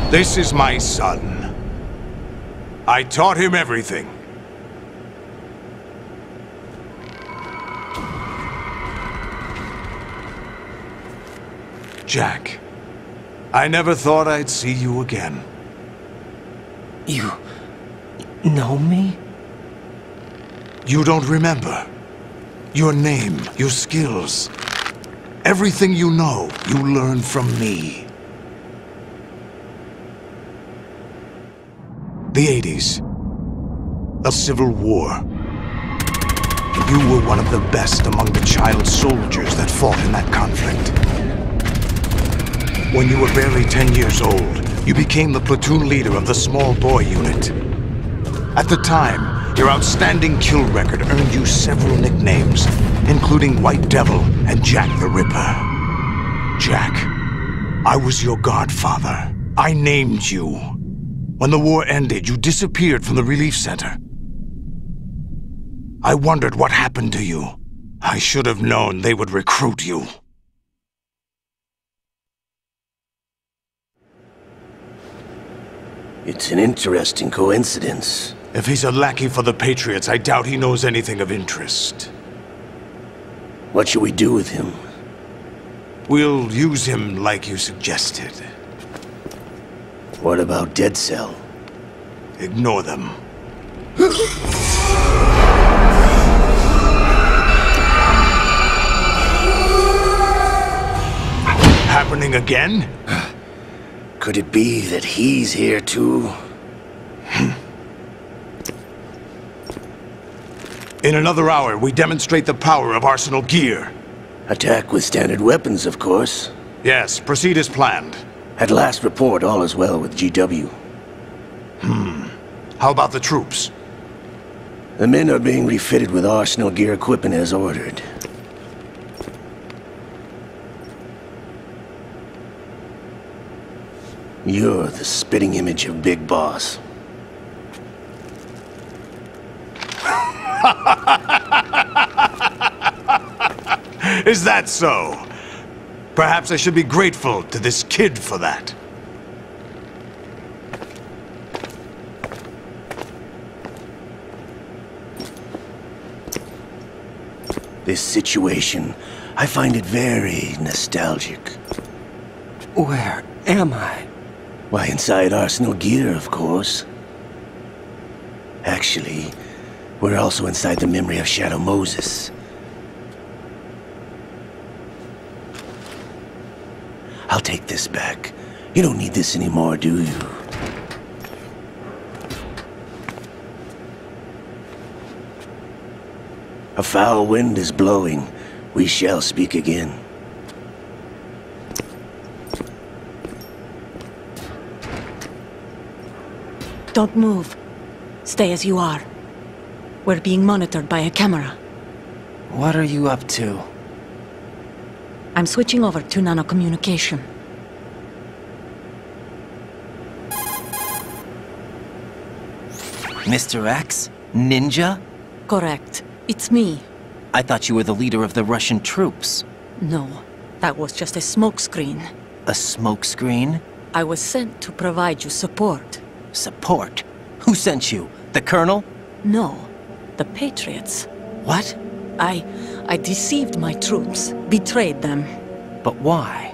This is my son. I taught him everything. Jack, I never thought I'd see you again. You know me? You don't remember. Your name, your skills. Everything you know, you learned from me. The 80s. A civil war. You were one of the best among the child soldiers that fought in that conflict. When you were barely 10 years old, you became the platoon leader of the small boy unit. At the time, your outstanding kill record earned you several nicknames, including White Devil and Jack the Ripper. Jack, I was your godfather. I named you. When the war ended, you disappeared from the relief center. I wondered what happened to you. I should have known they would recruit you. It's an interesting coincidence. If he's a lackey for the Patriots, I doubt he knows anything of interest. What should we do with him? We'll use him like you suggested. What about Dead Cell? Ignore them. Happening again? Could it be that he's here too? In another hour, we demonstrate the power of Arsenal gear. Attack with standard weapons, of course. Yes, proceed as planned. At last report, all is well with GW. How about the troops? The men are being refitted with Arsenal gear equipment as ordered. You're the spitting image of Big Boss. Is that so? Perhaps I should be grateful to this kid for that. This situation, I find it very nostalgic. Where am I? Why, inside Arsenal gear, of course. Actually, we're also inside the memory of Shadow Moses. I'll take this back. You don't need this anymore, do you? A foul wind is blowing. We shall speak again. Don't move. Stay as you are. We're being monitored by a camera. What are you up to? I'm switching over to nanocommunication. Mr. X? Ninja? Correct. It's me. I thought you were the leader of the Russian troops. No, that was just a smokescreen. A smokescreen? I was sent to provide you support. Support? Who sent you? The Colonel? No, the Patriots. What? I deceived my troops, betrayed them. But why?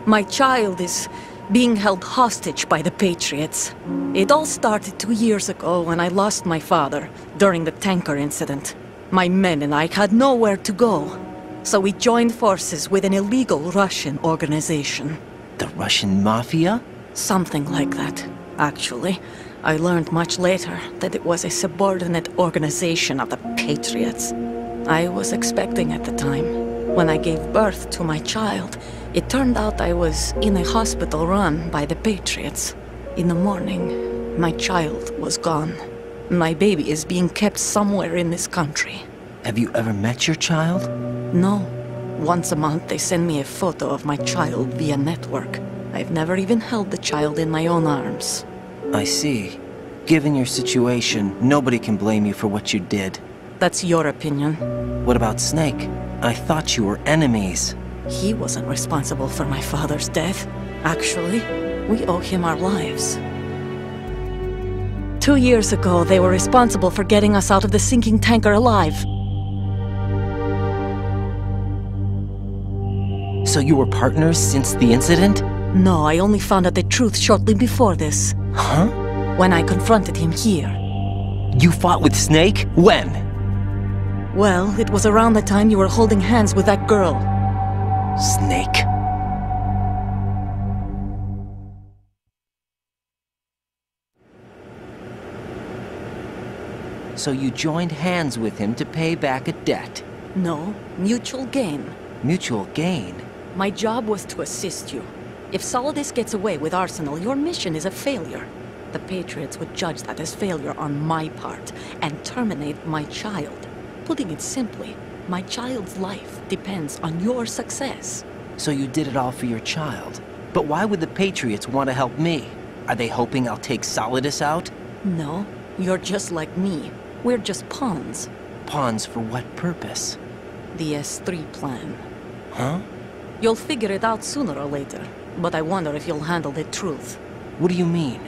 My child is being held hostage by the Patriots. It all started 2 years ago when I lost my father during the tanker incident. My men and I had nowhere to go, so we joined forces with an illegal Russian organization. The Russian Mafia? Something like that, actually. I learned much later that it was a subordinate organization of the Patriots. I was expecting at the time. When I gave birth to my child, it turned out I was in a hospital run by the Patriots. In the morning, my child was gone. My baby is being kept somewhere in this country. Have you ever met your child? No. Once a month they send me a photo of my child via network. I've never even held the child in my own arms. I see. Given your situation, nobody can blame you for what you did. That's your opinion. What about Snake? I thought you were enemies. He wasn't responsible for my father's death. Actually, We owe him our lives. 2 years ago, they were responsible for getting us out of the sinking tanker alive. So you were partners since the incident? No, I only found out the truth shortly before this. Huh? When I confronted him here. You fought with Snake? When? Well, it was around the time you were holding hands with that girl. Snake. So you joined hands with him to pay back a debt? No, mutual gain. Mutual gain? My job was to assist you. If Solidus gets away with Arsenal, your mission is a failure. The Patriots would judge that as failure on my part, and terminate my child. Putting it simply, my child's life depends on your success. So you did it all for your child. But why would the Patriots want to help me? Are they hoping I'll take Solidus out? No, you're just like me. We're just pawns. Pawns for what purpose? The S3 plan. Huh? You'll figure it out sooner or later, but I wonder if you'll handle the truth. What do you mean?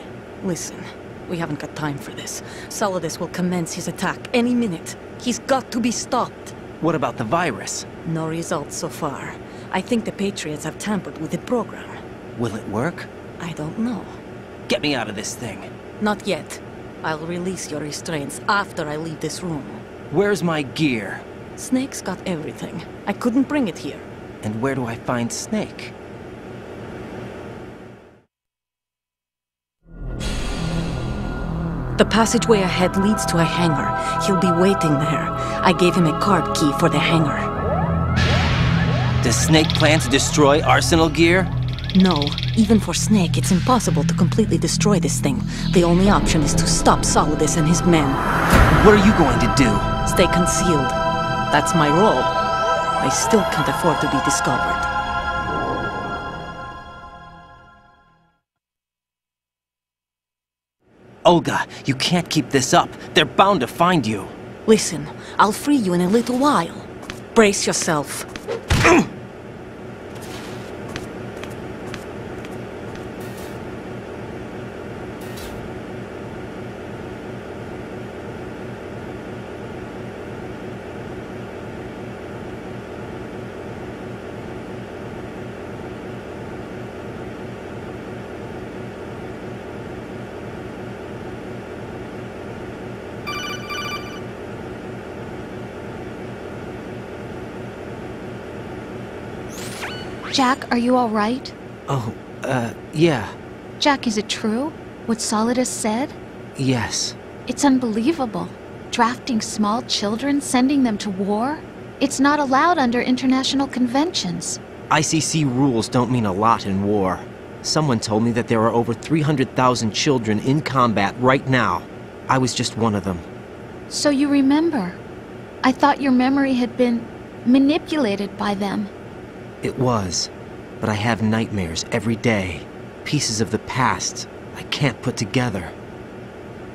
Listen, we haven't got time for this. Solidus will commence his attack any minute. He's got to be stopped. What about the virus? No results so far. I think the Patriots have tampered with the program. Will it work? I don't know. Get me out of this thing. Not yet. I'll release your restraints after I leave this room. Where's my gear? Snake's got everything. I couldn't bring it here. And where do I find Snake? The passageway ahead leads to a hangar. He'll be waiting there. I gave him a card key for the hangar. Does Snake plan to destroy Arsenal gear? No. Even for Snake, it's impossible to completely destroy this thing. The only option is to stop Solidus and his men. What are you going to do? Stay concealed. That's my role. I still can't afford to be discovered. Olga, you can't keep this up. They're bound to find you. Listen, I'll free you in a little while. Brace yourself. Jack, are you all right? Oh, yeah. Jack, is it true? What Solidus said? Yes. It's unbelievable. Drafting small children, sending them to war? It's not allowed under international conventions. ICC rules don't mean a lot in war. Someone told me that there are over 300,000 children in combat right now. I was just one of them. So you remember. I thought your memory had been manipulated by them. It was, but I have nightmares every day. Pieces of the past I can't put together.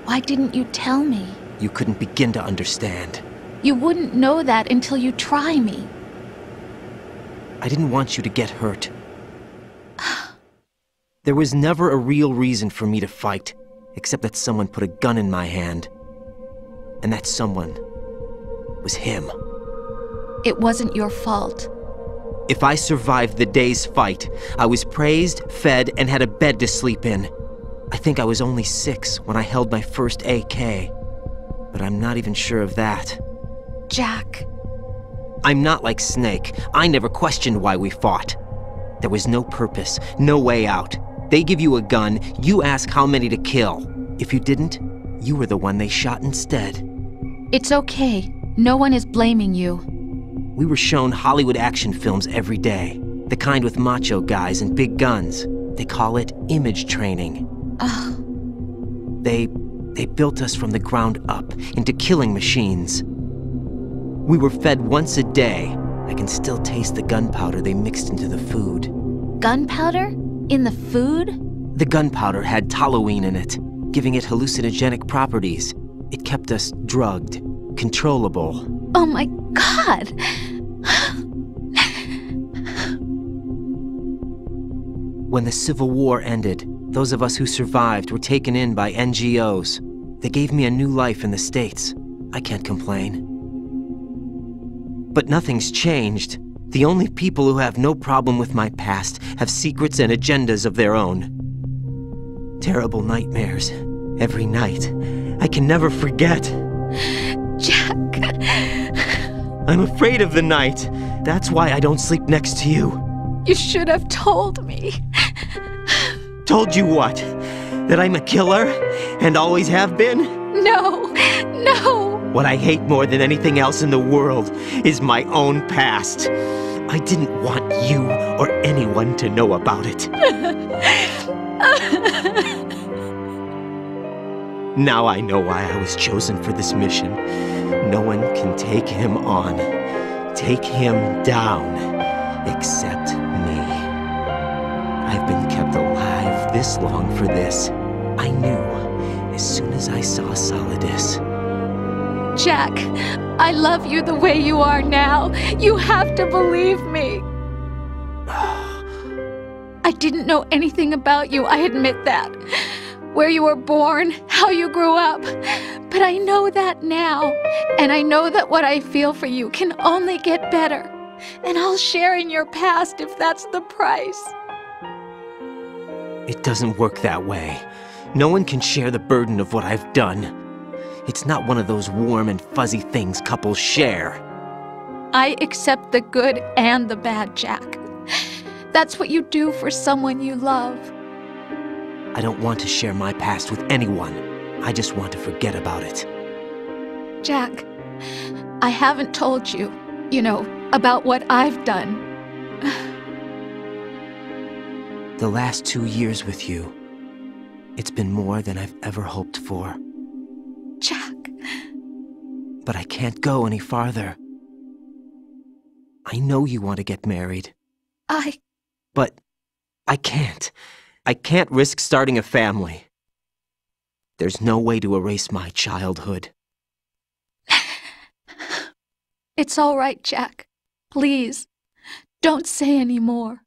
Why didn't you tell me? You couldn't begin to understand. You wouldn't know that until you try me. I didn't want you to get hurt. There was never a real reason for me to fight, except that someone put a gun in my hand. And that someone was him. It wasn't your fault. If I survived the day's fight, I was praised, fed, and had a bed to sleep in. I think I was only 6 when I held my first AK. But I'm not even sure of that. Jack. I'm not like Snake. I never questioned why we fought. There was no purpose, no way out. They give you a gun, you ask how many to kill. If you didn't, you were the one they shot instead. It's okay. No one is blaming you. We were shown Hollywood action films every day. The kind with macho guys and big guns. They call it image training. Ugh. They built us from the ground up into killing machines. We were fed once a day. I can still taste the gunpowder they mixed into the food. Gunpowder? In the food? The gunpowder had toluene in it, giving it hallucinogenic properties. It kept us drugged, controllable. Oh my God! When the Civil War ended, Those of us who survived were taken in by NGOs. They gave me a new life in the States. I can't complain. But nothing's changed. The only people who have no problem with my past have secrets and agendas of their own. Terrible nightmares. Every night. I can never forget. Jack. I'm afraid of the night. That's why I don't sleep next to you. You should have told me. Told you what? That I'm a killer? And always have been? No, no. What I hate more than anything else in the world is my own past. I didn't want you or anyone to know about it. Now I know why I was chosen for this mission. No one can take him on, take him down, except me. I've been kept alive this long for this. I knew as soon as I saw Solidus. Jack, I love you the way you are now. You have to believe me. I didn't know anything about you, I admit that. Where you were born, how you grew up. But I know that now. And I know that what I feel for you can only get better. And I'll share in your past if that's the price. It doesn't work that way. No one can share the burden of what I've done. It's not one of those warm and fuzzy things couples share. I accept the good and the bad, Jack. That's what you do for someone you love. I don't want to share my past with anyone. I just want to forget about it. Jack, I haven't told you, about what I've done. The last 2 years with you, it's been more than I've ever hoped for. Jack. But I can't go any farther. I know you want to get married. But I can't. I can't risk starting a family. There's no way to erase my childhood. It's all right, Jack. Please, don't say any more.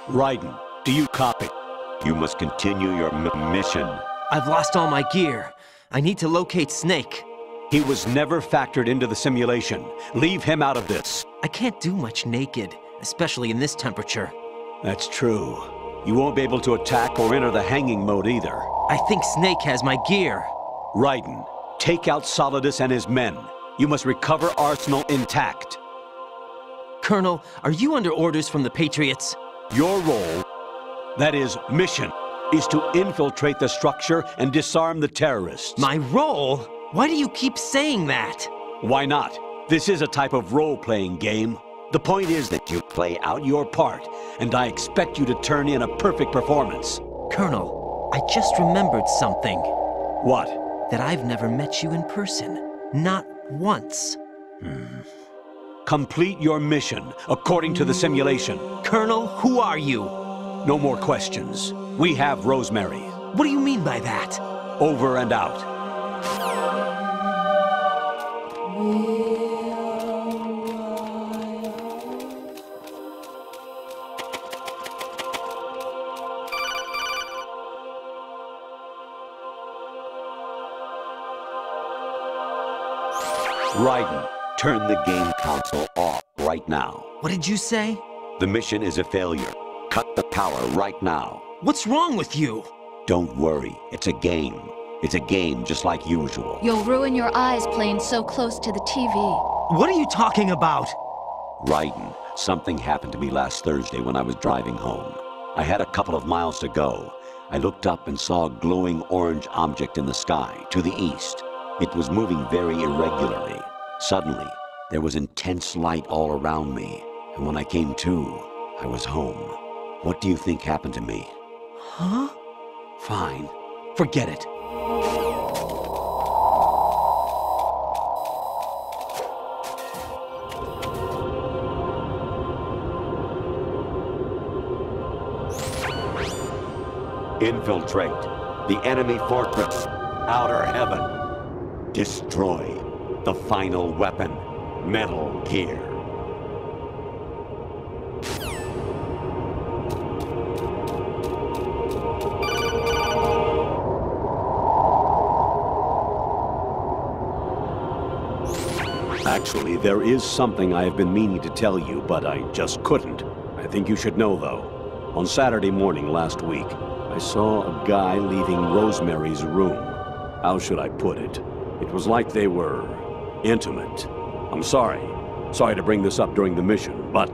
Raiden, do you copy? You must continue your mission. I've lost all my gear. I need to locate Snake. He was never factored into the simulation. Leave him out of this. I can't do much naked, especially in this temperature. That's true. You won't be able to attack or enter the hanging mode either. I think Snake has my gear. Raiden, take out Solidus and his men. You must recover Arsenal intact. Colonel, are you under orders from the Patriots? Your role, that is, mission, is to infiltrate the structure and disarm the terrorists. My role? Why do you keep saying that? Why not? This is a type of role-playing game. The point is that you play out your part, and I expect you to turn in a perfect performance. Colonel, I just remembered something. What? That I've never met you in person. Not once. Complete your mission, according to the simulation. Colonel, who are you? No more questions. We have Rosemary. What do you mean by that? Over and out. Raiden, turn the game console off right now. What did you say? The mission is a failure. Cut the power right now. What's wrong with you? Don't worry, it's a game. It's a game just like usual. You'll ruin your eyes playing so close to the TV. What are you talking about? Raiden, something happened to me last Thursday when I was driving home. I had a couple of miles to go. I looked up and saw a glowing orange object in the sky, to the east. It was moving very irregularly. Suddenly, there was intense light all around me, and when I came to, I was home. What do you think happened to me? Huh? Fine. Forget it. Infiltrate the enemy fortress, Outer Heaven. Destroy the final weapon, Metal Gear. Actually, there is something I have been meaning to tell you, but I just couldn't. I think you should know, though. On Saturday morning last week, I saw a guy leaving Rosemary's room. How should I put it? It was like they were intimate. I'm sorry. Sorry to bring this up during the mission, but...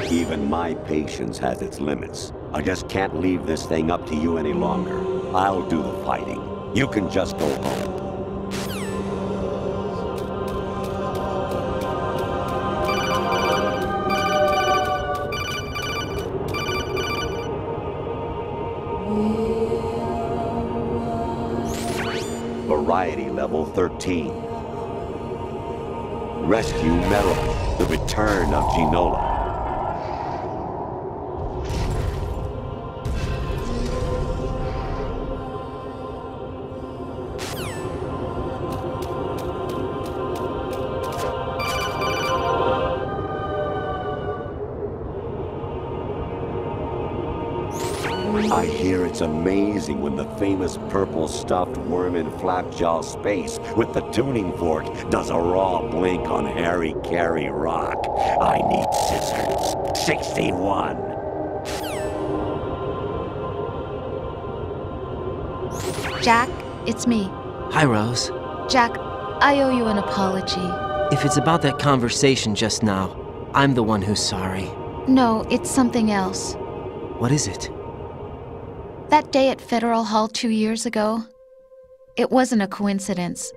Even my patience has its limits. I just can't leave this thing up to you any longer. I'll do the fighting. You can just go home. Variety level 13. Rescue Metal, the return of Ginola. I hear it's amazing when the famous purple stuffed worm in Flapjaw Space with the tuning fork does a raw blink on Harry Carey Rock. I need scissors. 61. Jack, it's me. Hi, Rose. Jack, I owe you an apology. If it's about that conversation just now, I'm the one who's sorry. No, it's something else. What is it? That day at Federal Hall 2 years ago, it wasn't a coincidence.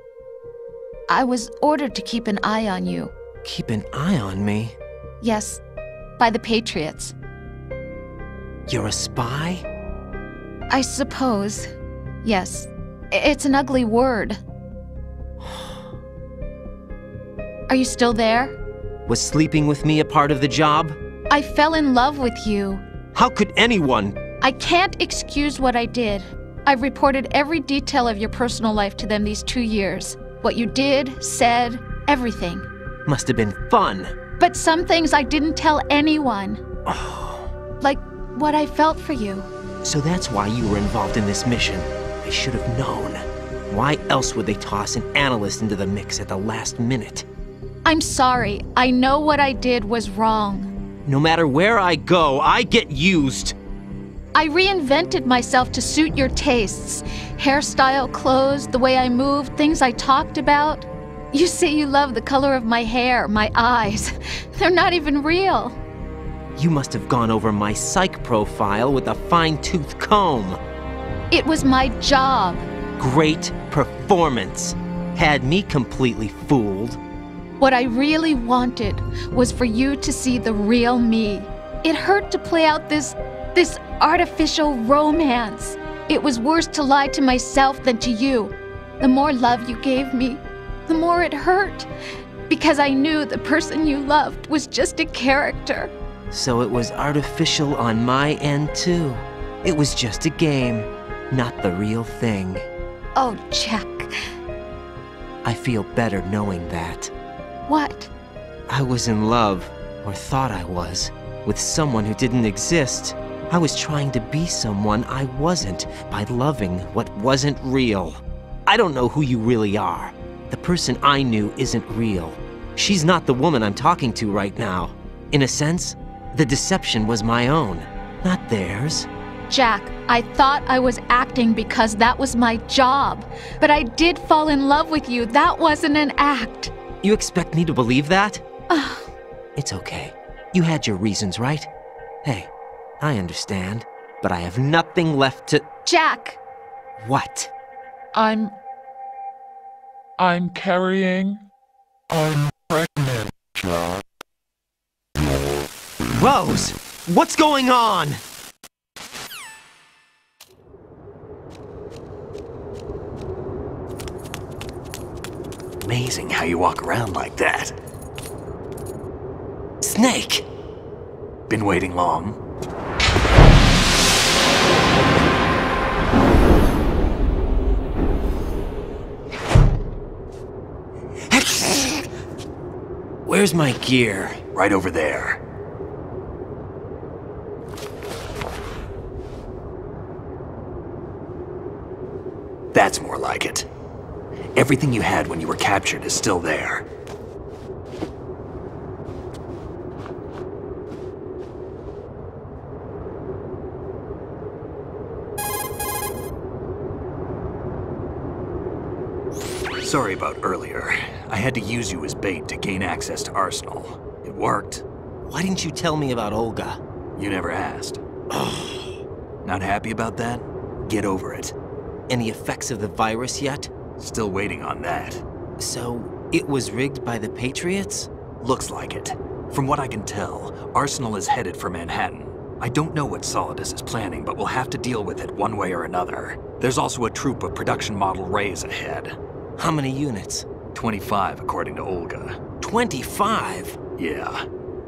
I was ordered to keep an eye on you. Keep an eye on me? Yes, by the Patriots. You're a spy? I suppose. Yes. It's an ugly word. Are you still there? Was sleeping with me a part of the job? I fell in love with you. How could anyone? I can't excuse what I did. I've reported every detail of your personal life to them these 2 years. What you did, said, everything. Must have been fun. But some things I didn't tell anyone. Like what I felt for you. So that's why you were involved in this mission. I should have known. Why else would they toss an analyst into the mix at the last minute? I'm sorry. I know what I did was wrong. No matter where I go, I get used. I reinvented myself to suit your tastes. Hairstyle, clothes, the way I moved, things I talked about. You say you love the color of my hair, my eyes. They're not even real. You must have gone over my psych profile with a fine-tooth comb. It was my job. Great performance. Had me completely fooled. What I really wanted was for you to see the real me. It hurt to play out this artificial romance. It was worse to lie to myself than to you. The more love you gave me, the more it hurt. Because I knew the person you loved was just a character. So it was artificial on my end too. It was just a game, not the real thing. Oh, Jack. I feel better knowing that. What? I was in love, or thought I was, with someone who didn't exist. I was trying to be someone I wasn't by loving what wasn't real. I don't know who you really are. The person I knew isn't real. She's not the woman I'm talking to right now. In a sense, the deception was my own, not theirs. Jack, I thought I was acting because that was my job. But I did fall in love with you. That wasn't an act. You expect me to believe that? It's okay. You had your reasons, right? Hey, I understand, but I have nothing left to... Jack! What? I'm carrying... I'm pregnant, Jack. Rose! What's going on? amazing how you walk around like that. Snake! Been waiting long? Where's my gear? Right over there. That's more like it. Everything you had when you were captured is still there. Sorry about earlier. I had to use you as bait to gain access to Arsenal. It worked. Why didn't you tell me about Olga? You never asked. Not happy about that? Get over it. Any effects of the virus yet? Still waiting on that. So, it was rigged by the Patriots? Looks like it. From what I can tell, Arsenal is headed for Manhattan. I don't know what Solidus is planning, but we'll have to deal with it one way or another. There's also a troop of production model Rays ahead. How many units? 25, according to Olga. 25? Yeah.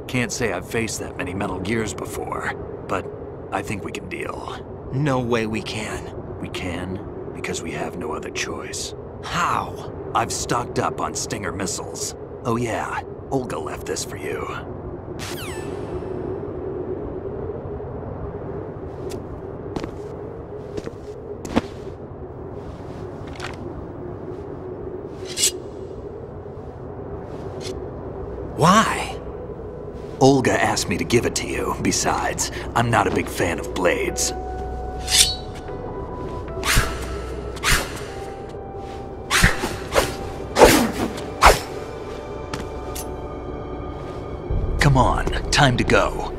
Can't say I've faced that many Metal Gears before, but I think we can deal. No way we can. We can, because we have no other choice. How? I've stocked up on Stinger missiles. Oh yeah, Olga left this for you. Why? Olga asked me to give it to you. Besides, I'm not a big fan of blades. Come on, time to go.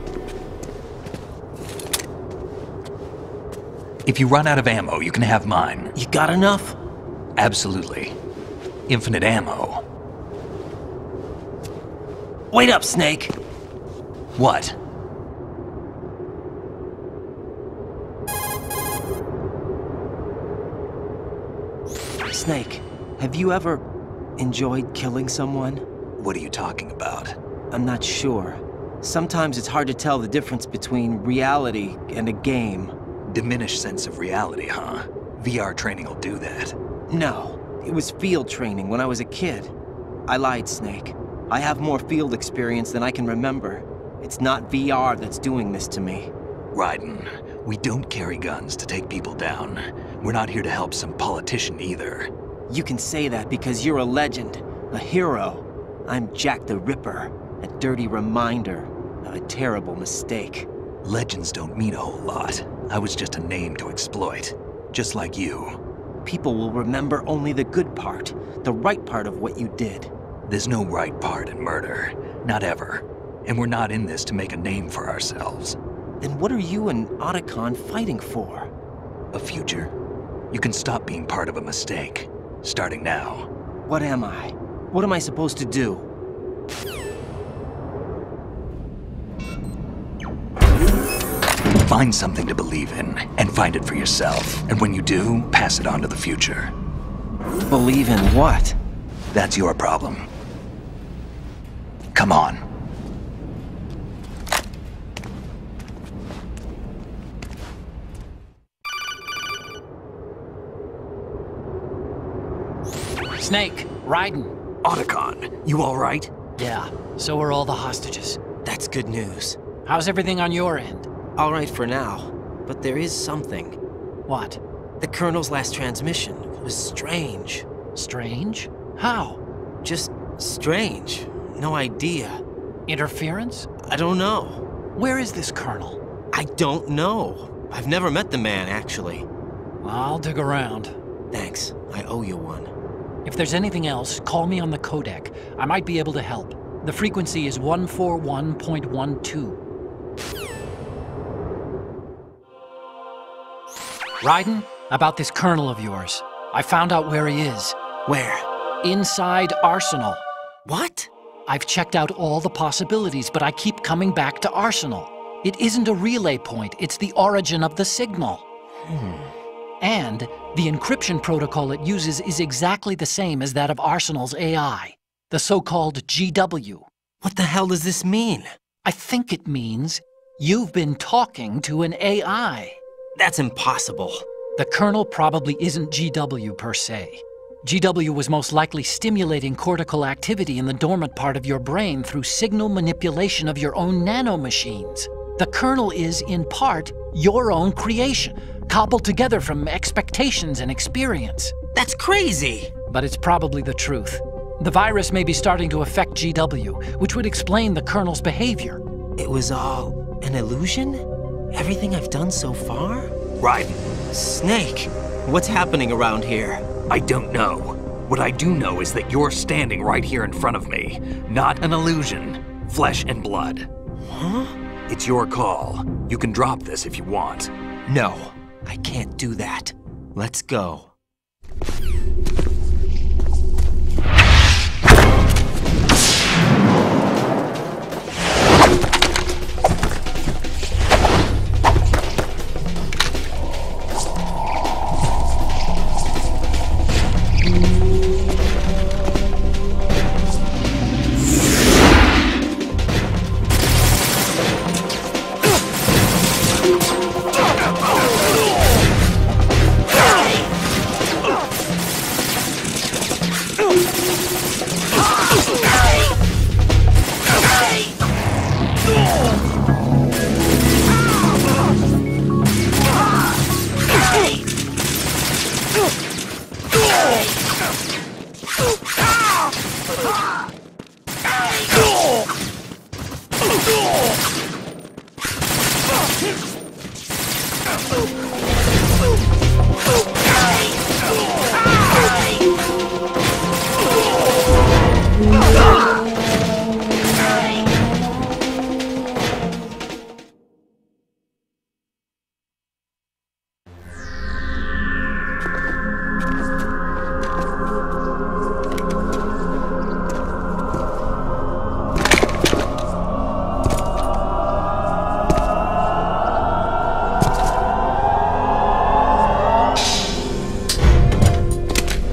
If you run out of ammo, you can have mine. You got enough? Absolutely. Infinite ammo. Wait up, Snake! What? Snake, have you ever enjoyed killing someone? What are you talking about? I'm not sure. Sometimes it's hard to tell the difference between reality and a game. Diminished sense of reality, huh? VR training will do that. No, it was field training when I was a kid. I lied, Snake. I have more field experience than I can remember. It's not VR that's doing this to me. Raiden, we don't carry guns to take people down. We're not here to help some politician either. You can say that because you're a legend, a hero. I'm Jack the Ripper, a dirty reminder of a terrible mistake. Legends don't mean a whole lot. I was just a name to exploit, just like you. People will remember only the good part, the right part of what you did. There's no right part in murder, not ever. And we're not in this to make a name for ourselves. Then what are you and Otacon fighting for? A future. You can stop being part of a mistake, starting now. What am I? What am I supposed to do? Find something to believe in, and find it for yourself. And when you do, pass it on to the future. Believe in what? That's your problem. Come on. Snake, Raiden. Otacon, you all right? Yeah, so are all the hostages. That's good news. How's everything on your end? All right for now, but there is something. What? The Colonel's last transmission was strange. Strange? How? Just strange. No idea. Interference? I don't know. Where is this Colonel? I don't know. I've never met the man, actually. I'll dig around. Thanks. I owe you one. If there's anything else, call me on the codec. I might be able to help. The frequency is 141.12. Raiden, about this Colonel of yours. I found out where he is. Where? Inside Arsenal. What? I've checked out all the possibilities, but I keep coming back to Arsenal. It isn't a relay point, it's the origin of the signal. And the encryption protocol it uses is exactly the same as that of Arsenal's AI, the so-called GW. What the hell does this mean? I think it means you've been talking to an AI. That's impossible. The kernel probably isn't GW per se. GW was most likely stimulating cortical activity in the dormant part of your brain through signal manipulation of your own nanomachines. The kernel is, in part, your own creation, cobbled together from expectations and experience. That's crazy! But it's probably the truth. The virus may be starting to affect GW, which would explain the kernel's behavior. It was all an illusion? Everything I've done so far? Raiden. Snake, what's happening around here? I don't know. What I do know is that you're standing right here in front of me. Not an illusion. Flesh and blood. Huh? It's your call. You can drop this if you want. No, I can't do that. Let's go.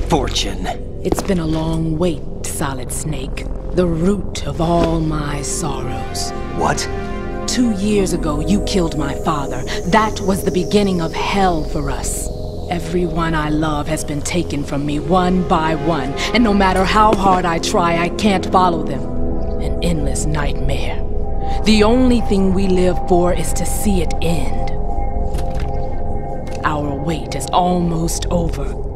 Fortune. It's been a long wait, Solid Snake. The root of all my sorrows. What? 2 years ago, you killed my father. That was the beginning of hell for us. Everyone I love has been taken from me one by one, and no matter how hard I try, I can't follow them. An endless nightmare. The only thing we live for is to see it end. Our wait is almost over.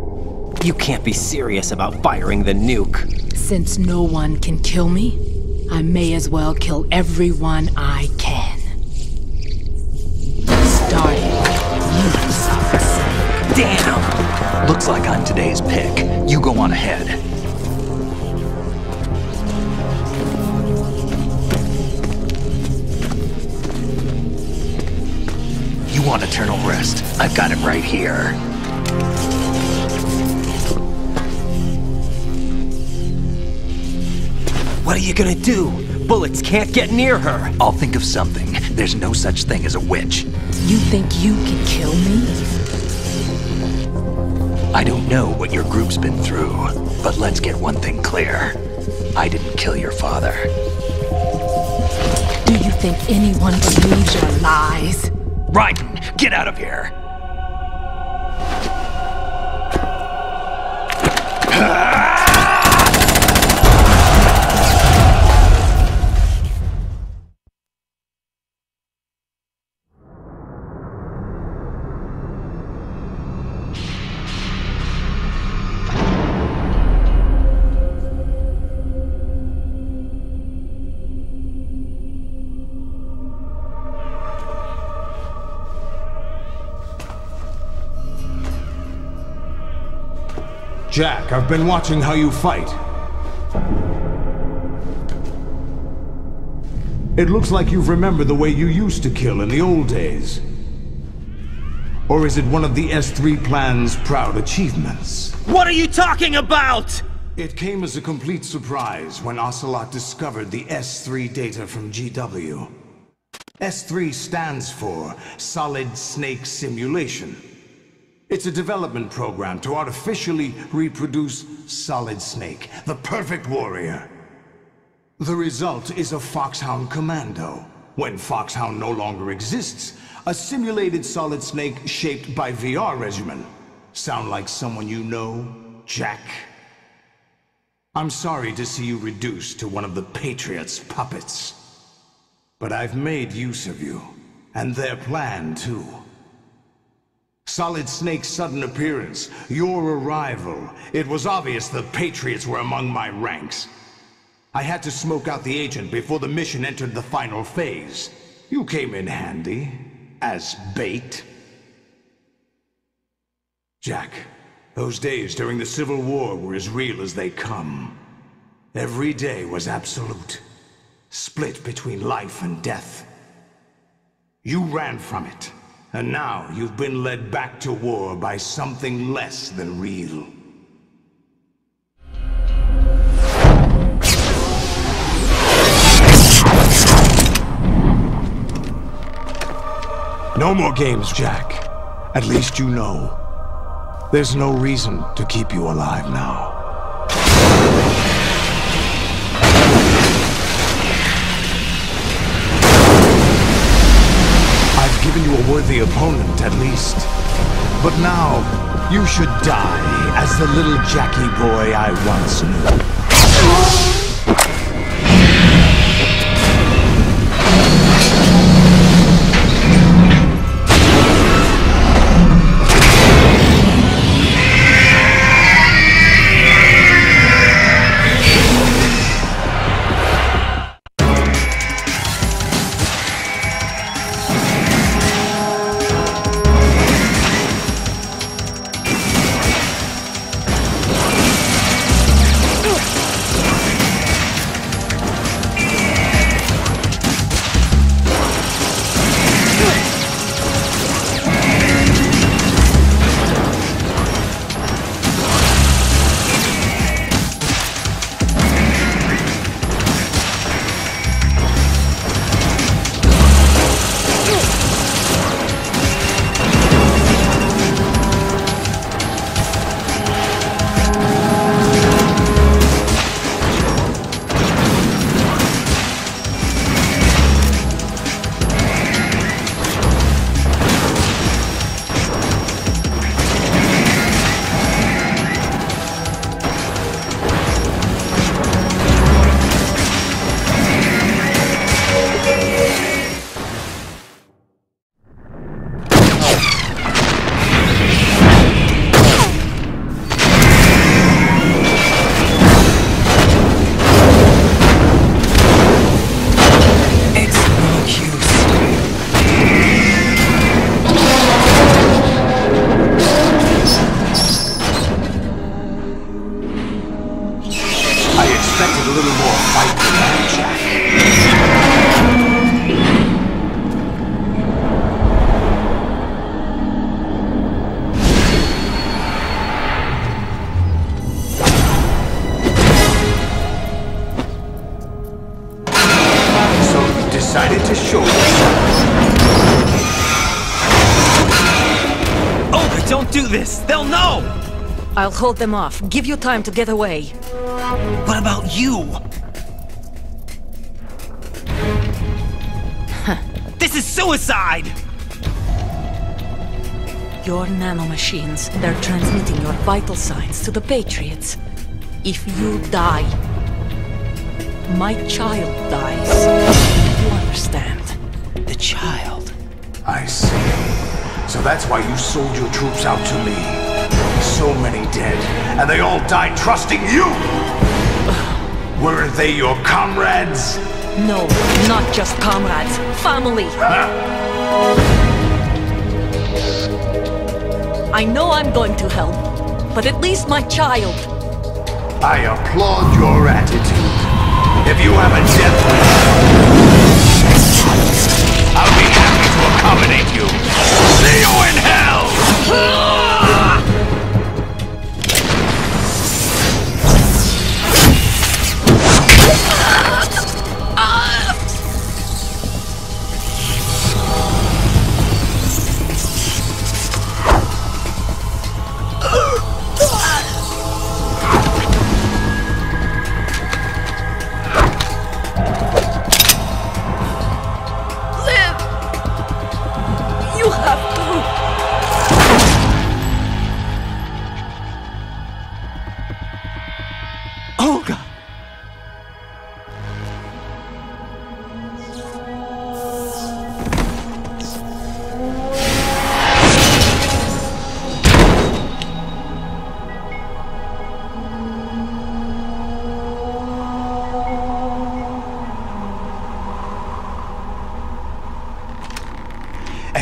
You can't be serious about firing the nuke. Since no one can kill me, I may as well kill everyone I can. Starting with you, Solid Snake. Damn! Looks like I'm today's pick. You go on ahead. You want eternal rest? I've got it right here. What are you gonna do? Bullets can't get near her. I'll think of something. There's no such thing as a witch. You think you can kill me? I don't know what your group's been through, but let's get one thing clear. I didn't kill your father. Do you think anyone believes your lies? Raiden, get out of here! Jack, I've been watching how you fight. It looks like you've remembered the way you used to kill in the old days. Or is it one of the S3 plan's proud achievements? What are you talking about? It came as a complete surprise when Ocelot discovered the S3 data from GW. S3 stands for Solid Snake Simulation. It's a development program to artificially reproduce Solid Snake, the perfect warrior. The result is a Foxhound Commando. When Foxhound no longer exists, a simulated Solid Snake shaped by VR regimen. Sound like someone you know, Jack? I'm sorry to see you reduced to one of the Patriots' puppets. But I've made use of you, and their plan too. Solid Snake's sudden appearance, your arrival, it was obvious the Patriots were among my ranks. I had to smoke out the agent before the mission entered the final phase. You came in handy, as bait. Jack, those days during the Civil War were as real as they come. Every day was absolute, split between life and death. You ran from it, and now you've been led back to war by something less than real. No more games, Jack. At least you know. There's no reason to keep you alive now. I've given you a worthy opponent, at least. But now, you should die as the little Jackie boy I once knew. Decided to show yourself. Oh, don't do this! They'll know! I'll hold them off. Give you time to get away. What about you? This is suicide! Your nanomachines, they're transmitting your vital signs to the Patriots. If you die, my child dies. You understand? The child. I see. So that's why you sold your troops out to me. So many dead, and they all died trusting you! Weren't they your comrades? No, not just comrades. Family! I know I'm going to hell, but at least my child. I applaud your attitude. If you have a death wish, I'll be happy to accommodate you. See you in hell!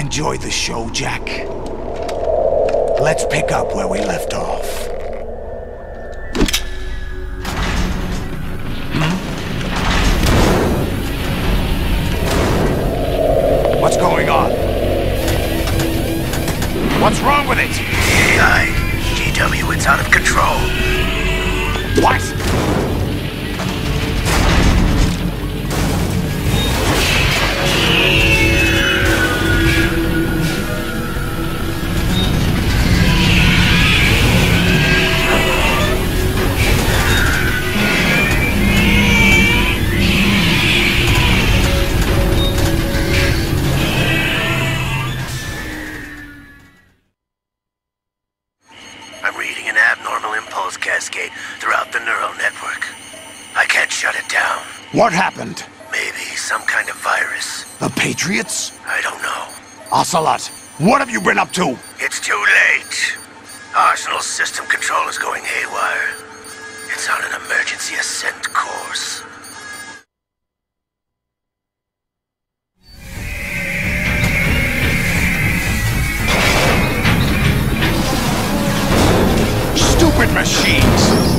Enjoy the show, Jack. Let's pick up where we left off. What's going on? What's wrong with it? AI, GW, it's out of control. What? I'm reading an abnormal impulse cascade throughout the neural network. I can't shut it down. What happened? Maybe some kind of virus. The Patriots? I don't know. Ocelot, what have you been up to? It's too late. Arsenal's system control is going haywire. It's on an emergency ascent course. Stupid machines!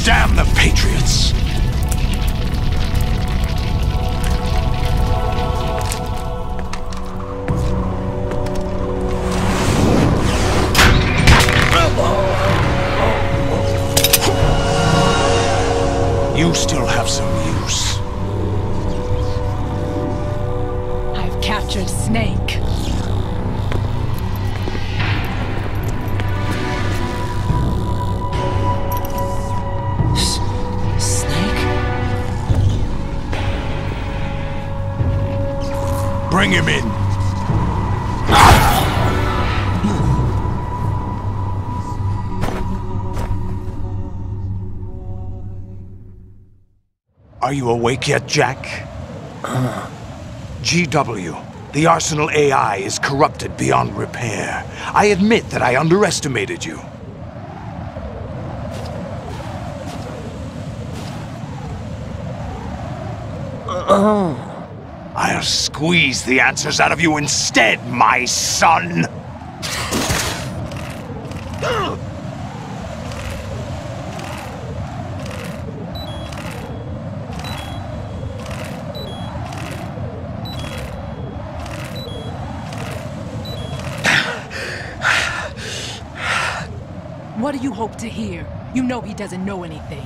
Damn the Patriots! You still have some use. I've captured Snake. Bring him in. Are you awake yet, Jack? GW, the Arsenal AI is corrupted beyond repair. I admit that I underestimated you. I'll squeeze the answers out of you instead, my son! What do you hope to hear? You know he doesn't know anything.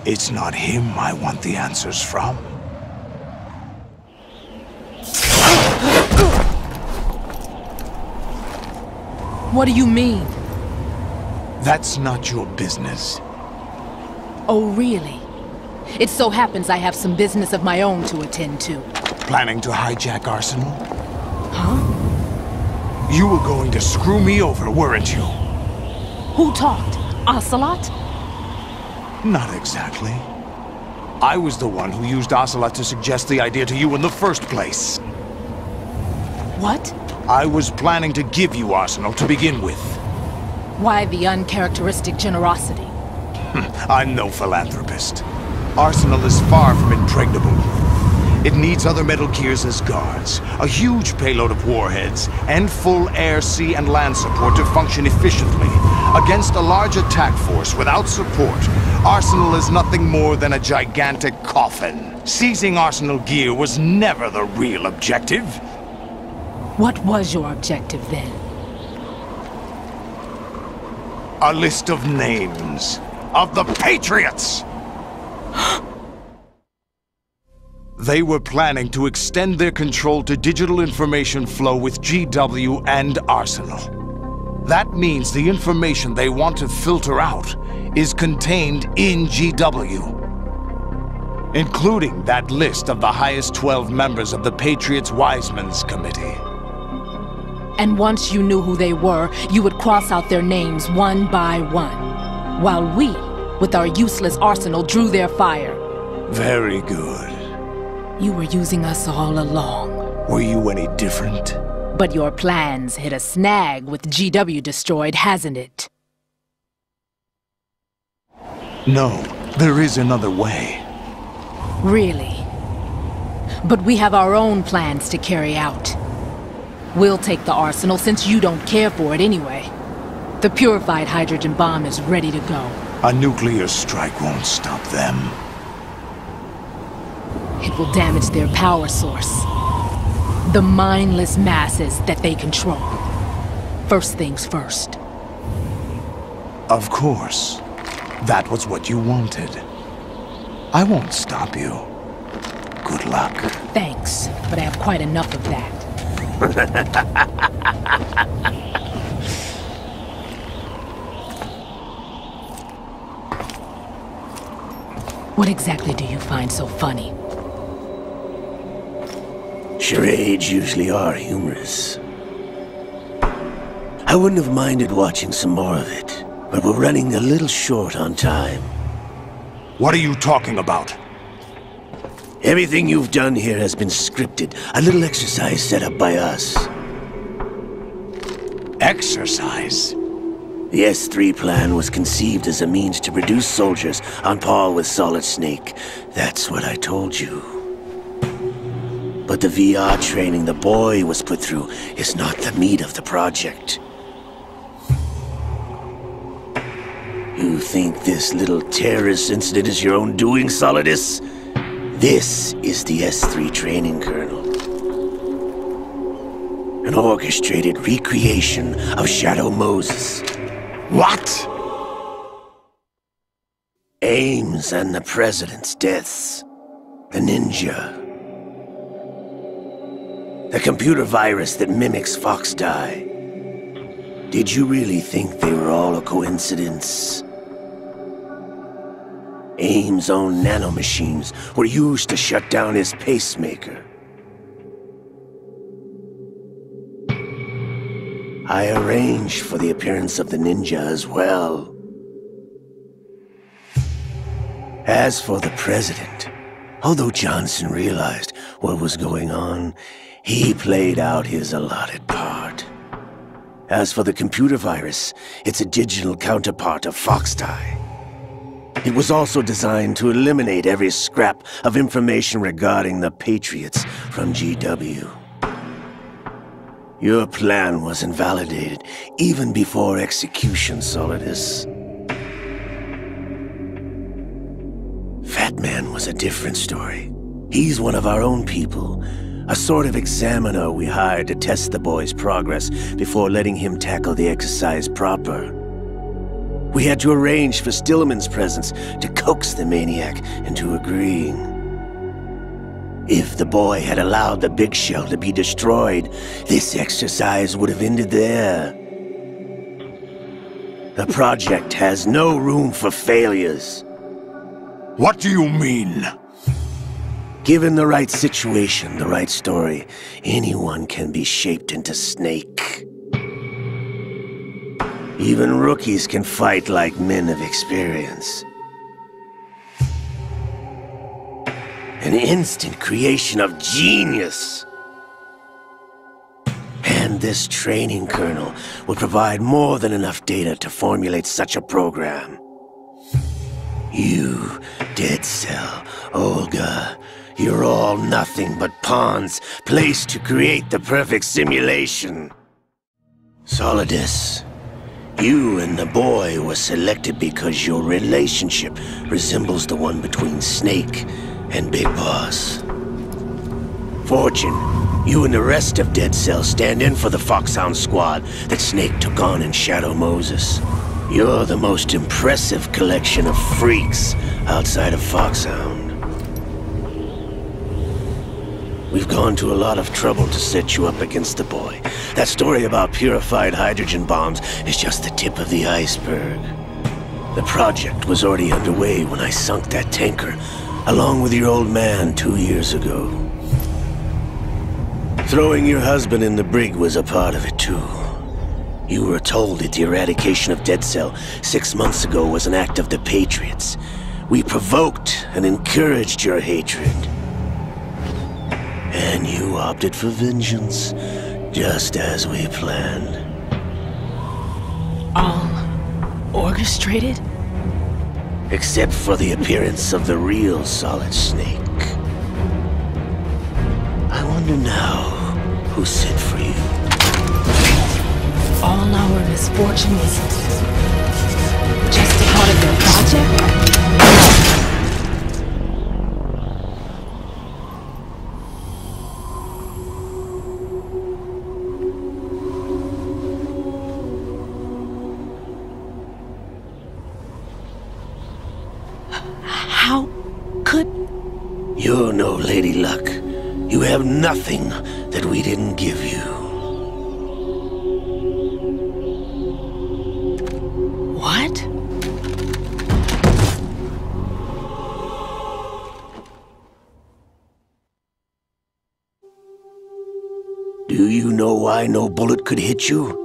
It's not him I want the answers from. What do you mean? That's not your business. Oh, really? It so happens I have some business of my own to attend to. Planning to hijack Arsenal? Huh? You were going to screw me over, weren't you? Who talked? Ocelot? Not exactly. I was the one who used Ocelot to suggest the idea to you in the first place. What? I was planning to give you Arsenal to begin with. Why the uncharacteristic generosity? I'm no philanthropist. Arsenal is far from impregnable. It needs other Metal Gears as guards, a huge payload of warheads, and full air, sea, and land support to function efficiently. Against a large attack force without support, Arsenal is nothing more than a gigantic coffin. Seizing Arsenal gear was never the real objective. What was your objective then? A list of names of the Patriots! They were planning to extend their control to digital information flow with GW and Arsenal. That means the information they want to filter out is contained in GW, including that list of the highest 12 members of the Patriots Wiseman's Committee. And once you knew who they were, you would cross out their names one by one, while we, with our useless arsenal, drew their fire. Very good. You were using us all along. Were you any different? But your plans hit a snag with GW destroyed, hasn't it? No, there is another way. Really? But we have our own plans to carry out. We'll take the arsenal since you don't care for it anyway. The purified hydrogen bomb is ready to go. A nuclear strike won't stop them. It will damage their power source. The mindless masses that they control. First things first. Of course. That was what you wanted. I won't stop you. Good luck. Thanks, but I have quite enough of that. What exactly do you find so funny? Charades usually are humorous. I wouldn't have minded watching some more of it, but we're running a little short on time. What are you talking about? Everything you've done here has been scripted. A little exercise set up by us. Exercise? The S3 plan was conceived as a means to produce soldiers on par with Solid Snake. That's what I told you. But the VR training the boy was put through is not the meat of the project. You think this little terrorist incident is your own doing, Solidus? This is the S3 training kernel. An orchestrated recreation of Shadow Moses. What? Ames and the President's deaths. The ninja. The computer virus that mimics Foxdie. Did you really think they were all a coincidence? Ames' own nanomachines were used to shut down his pacemaker. I arranged for the appearance of the ninja as well. As for the President, although Johnson realized what was going on, he played out his allotted part. As for the computer virus, it's a digital counterpart of Foxdie. It was also designed to eliminate every scrap of information regarding the Patriots from GW. Your plan was invalidated even before execution, Solidus. Fat Man was a different story. He's one of our own people, a sort of examiner we hired to test the boy's progress before letting him tackle the exercise proper. We had to arrange for Stillman's presence to coax the maniac into agreeing. If the boy had allowed the big shell to be destroyed, this exercise would have ended there. The project has no room for failures. What do you mean? Given the right situation, the right story, anyone can be shaped into Snake. Even rookies can fight like men of experience. An instant creation of genius. And this training kernel would provide more than enough data to formulate such a program. You, Dead Cell, Olga, you're all nothing but pawns placed to create the perfect simulation. Solidus, you and the boy were selected because your relationship resembles the one between Snake and Big Boss. Fortune, you and the rest of Dead Cell stand in for the Foxhound squad that Snake took on in Shadow Moses. You're the most impressive collection of freaks outside of Foxhound. We've gone to a lot of trouble to set you up against the boy. That story about purified hydrogen bombs is just the tip of the iceberg. The project was already underway when I sunk that tanker, along with your old man 2 years ago. Throwing your husband in the brig was a part of it too. You were told that the eradication of Dead Cell 6 months ago was an act of the Patriots. We provoked and encouraged your hatred. And you opted for vengeance, just as we planned. All orchestrated? Except for the appearance of the real Solid Snake. I wonder now who sent for you. All our misfortunes just a part of their project? How could... You're no Lady Luck. You have nothing that we didn't give you. What? Do you know why no bullet could hit you?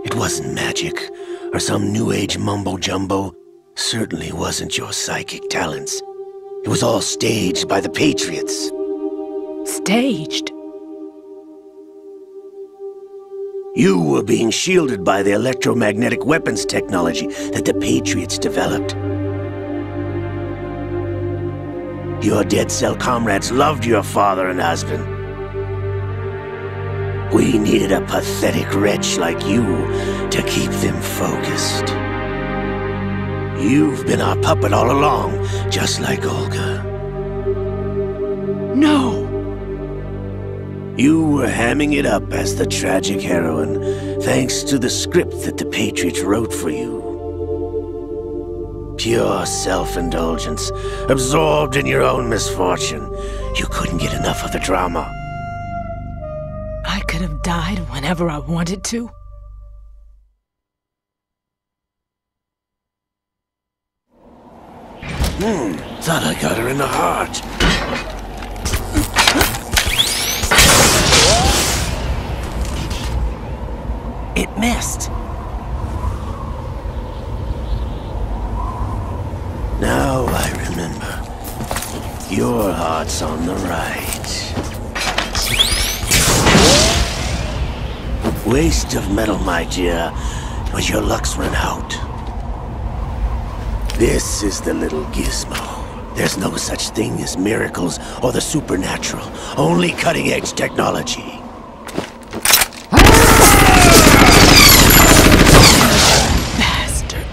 It wasn't magic, or some new age mumbo-jumbo. Certainly wasn't your psychic talents. It was all staged by the Patriots. Staged? You were being shielded by the electromagnetic weapons technology that the Patriots developed. Your Dead Cell comrades loved your father and husband. We needed a pathetic wretch like you to keep them focused. You've been our puppet all along, just like Olga. No! You were hamming it up as the tragic heroine, thanks to the script that the Patriots wrote for you. Pure self-indulgence, absorbed in your own misfortune. You couldn't get enough of the drama. I could have died whenever I wanted to. Thought I got her in the heart. It missed. Now I remember. Your heart's on the right. Waste of metal, my dear, but your luck's run out. This is the little gizmo. There's no such thing as miracles or the supernatural, only cutting-edge technology. Bastard.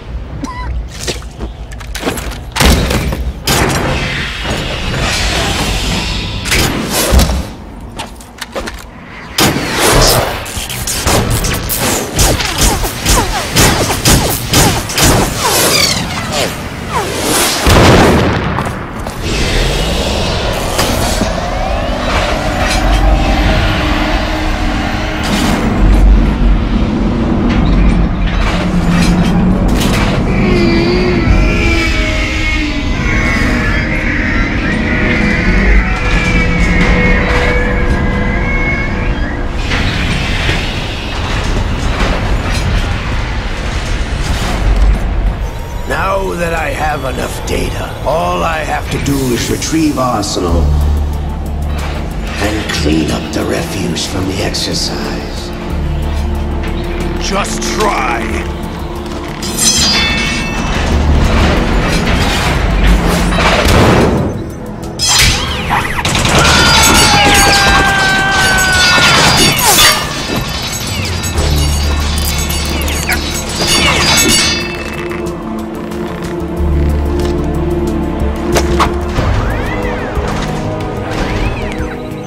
Now that I have enough data, all I have to do is retrieve Arsenal and clean up the refuse from the exercise. Just try!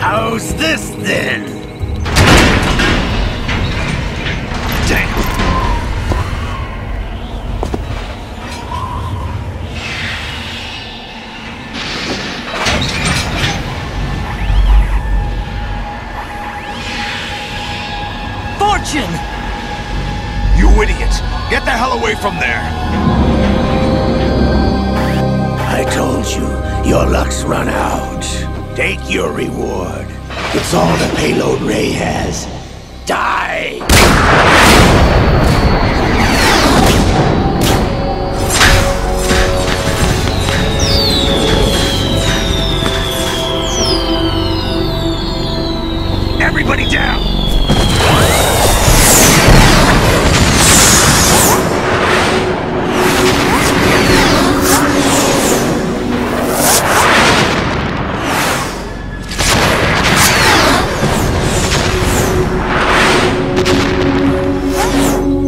How's this then? Damn! attention! You idiot! Get the hell away from there! I told you, your luck's run out. Take your reward. It's all the payload Ray has. Die! Everybody down!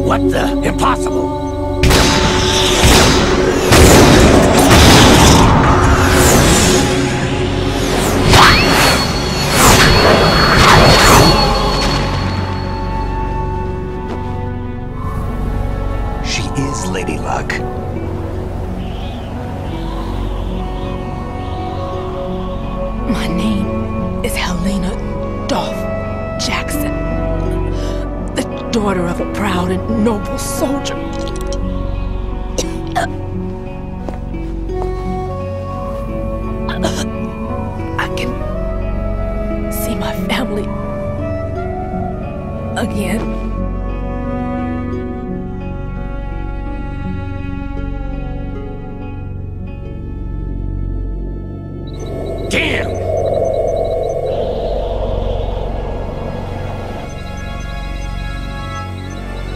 What the? Impossible! She is Lady Luck. My name is Helena Dolph Jackson, the daughter of a proud and noble soldier. I can see my family again. Damn!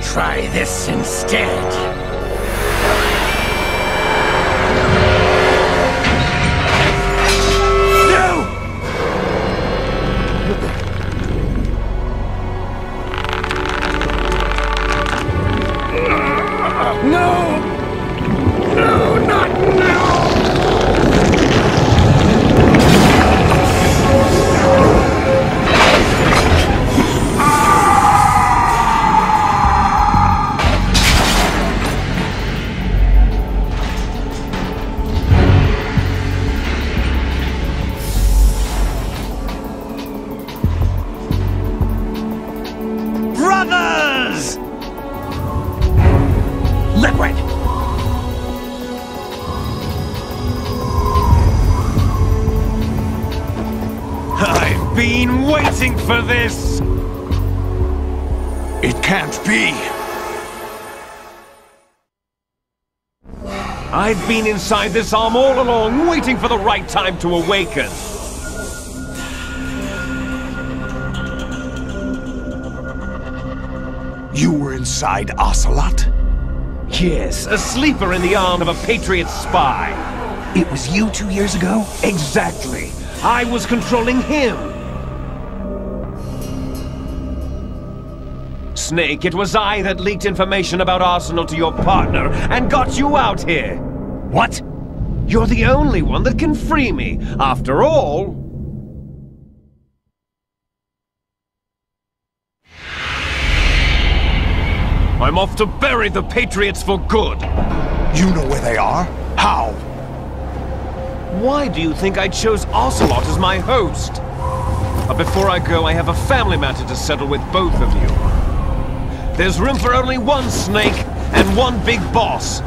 Try this instead. No! No, not now! Brothers! Liquid! I've been waiting for this! It can't be! I've been inside this arm all along, waiting for the right time to awaken. You were inside Ocelot? Yes, a sleeper in the arm of a Patriot spy. It was you 2 years ago? Exactly. I was controlling him. Snake, it was I that leaked information about Arsenal to your partner and got you out here. What? You're the only one that can free me. After all... I'm off to bury the Patriots for good. You know where they are? How? Why do you think I chose Ocelot as my host? But before I go, I have a family matter to settle with both of you. There's room for only one Snake and one big boss.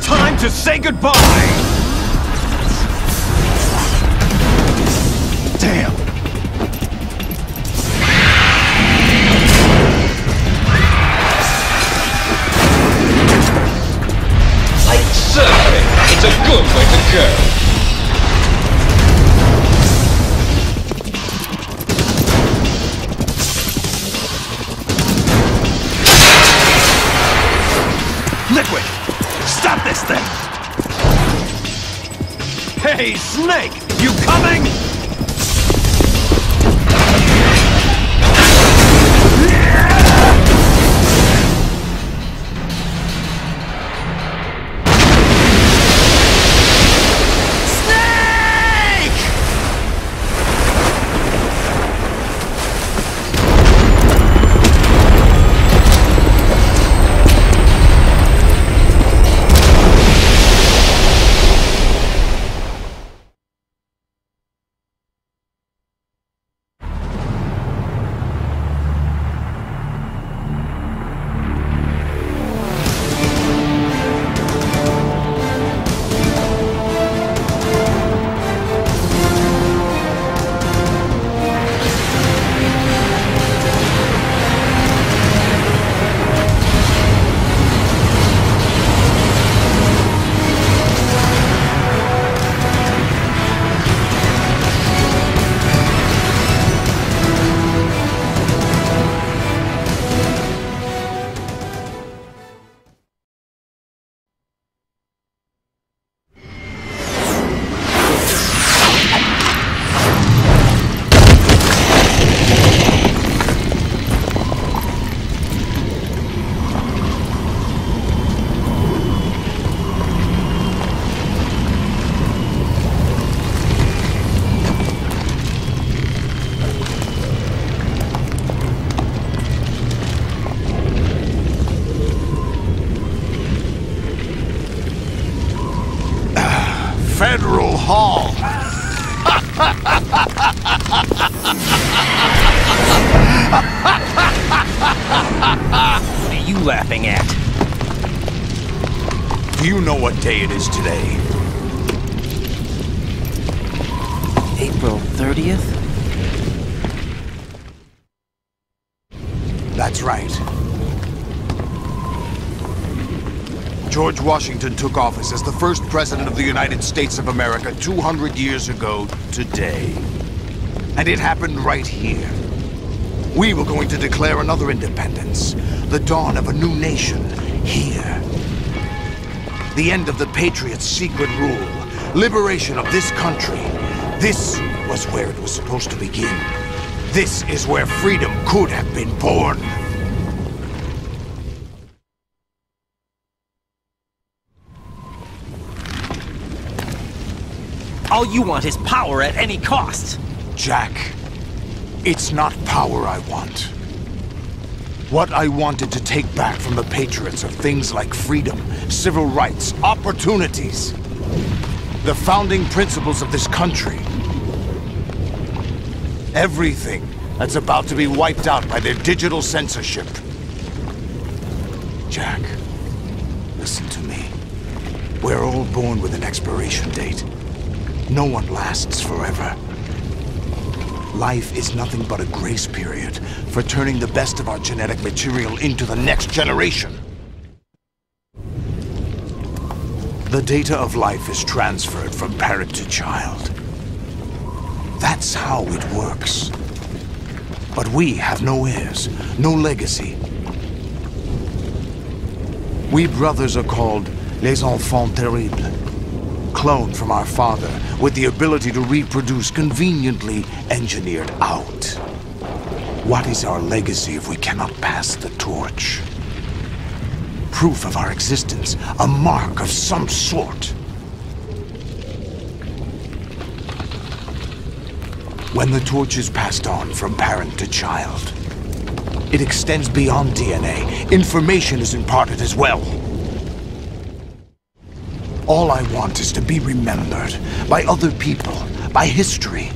Time to say goodbye! Damn! Like surfing, it's a good way to go. Liquid! Stop this thing! Hey, Snake! You coming? What are you laughing at? Do you know what day it is today? April 30th? That's right. George Washington took office as the first president of the United States of America 200 years ago today. And it happened right here. We were going to declare another independence, the dawn of a new nation, here. The end of the Patriots' secret rule, liberation of this country. This was where it was supposed to begin. This is where freedom could have been born. All you want is power at any cost. Jack, it's not power I want. What I wanted to take back from the Patriots are things like freedom, civil rights, opportunities. The founding principles of this country. Everything that's about to be wiped out by their digital censorship. Jack, listen to me. We're all born with an expiration date. No one lasts forever. Life is nothing but a grace period for turning the best of our genetic material into the next generation. The data of life is transferred from parent to child. That's how it works. But we have no heirs, no legacy. We brothers are called les enfants terribles. Cloned from our father, with the ability to reproduce conveniently engineered out. What is our legacy if we cannot pass the torch? Proof of our existence, a mark of some sort. When the torch is passed on from parent to child, it extends beyond DNA. Information is imparted as well. All I want is to be remembered by other people, by history.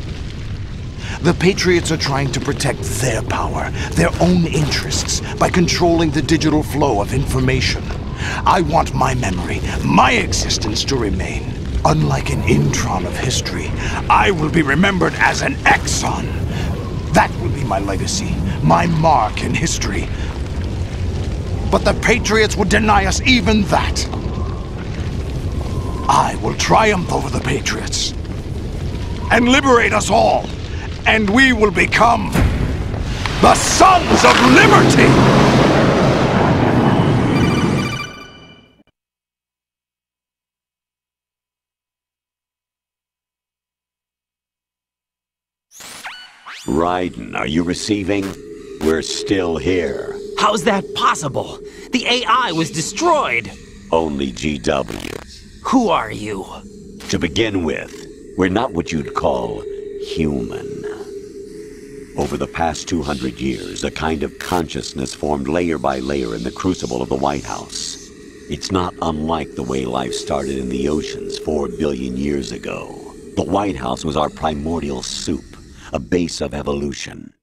The Patriots are trying to protect their power, their own interests, by controlling the digital flow of information. I want my memory, my existence to remain. Unlike an intron of history, I will be remembered as an exon. That will be my legacy, my mark in history. But the Patriots would deny us even that. I will triumph over the Patriots and liberate us all, and we will become the Sons of Liberty! Raiden, are you receiving? We're still here. How's that possible? The AI was destroyed. Only GW. Who are you? To begin with, we're not what you'd call human. Over the past 200 years, a kind of consciousness formed layer by layer in the crucible of the White House. It's not unlike the way life started in the oceans 4 billion years ago. The White House was our primordial soup, a base of evolution.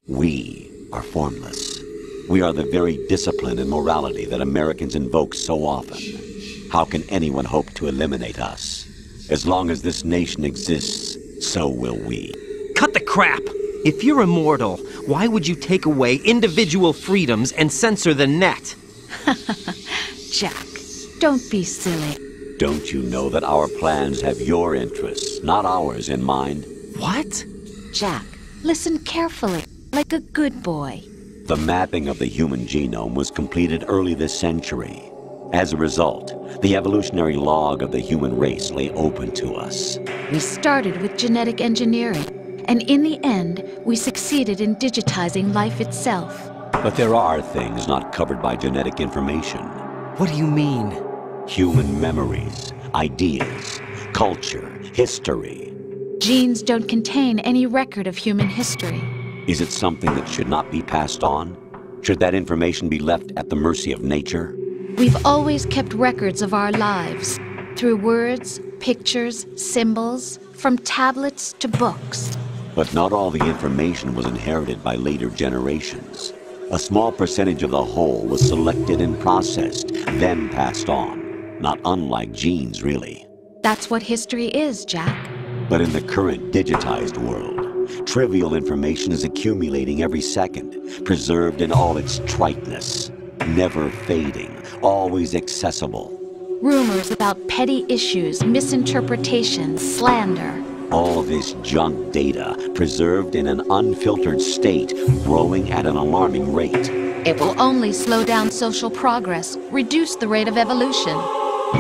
We are formless. We are the very discipline and morality that Americans invoke so often. How can anyone hope to eliminate us? As long as this nation exists, so will we. Cut the crap! If you're immortal, why would you take away individual freedoms and censor the net? Jack, don't be silly. Don't you know that our plans have your interests, not ours, in mind? What? Jack, listen carefully, like a good boy. The mapping of the human genome was completed early this century. As a result, the evolutionary log of the human race lay open to us. We started with genetic engineering, and in the end, we succeeded in digitizing life itself. But there are things not covered by genetic information. What do you mean? Human memories, ideas, culture, history. Genes don't contain any record of human history. Is it something that should not be passed on? Should that information be left at the mercy of nature? We've always kept records of our lives, through words, pictures, symbols, from tablets to books. But not all the information was inherited by later generations. A small percentage of the whole was selected and processed, then passed on. Not unlike genes, really. That's what history is, Jack. But in the current digitized world, trivial information is accumulating every second, preserved in all its triteness, never fading, always accessible. Rumors about petty issues, misinterpretations, slander. All this junk data, preserved in an unfiltered state, growing at an alarming rate. It will only slow down social progress, reduce the rate of evolution.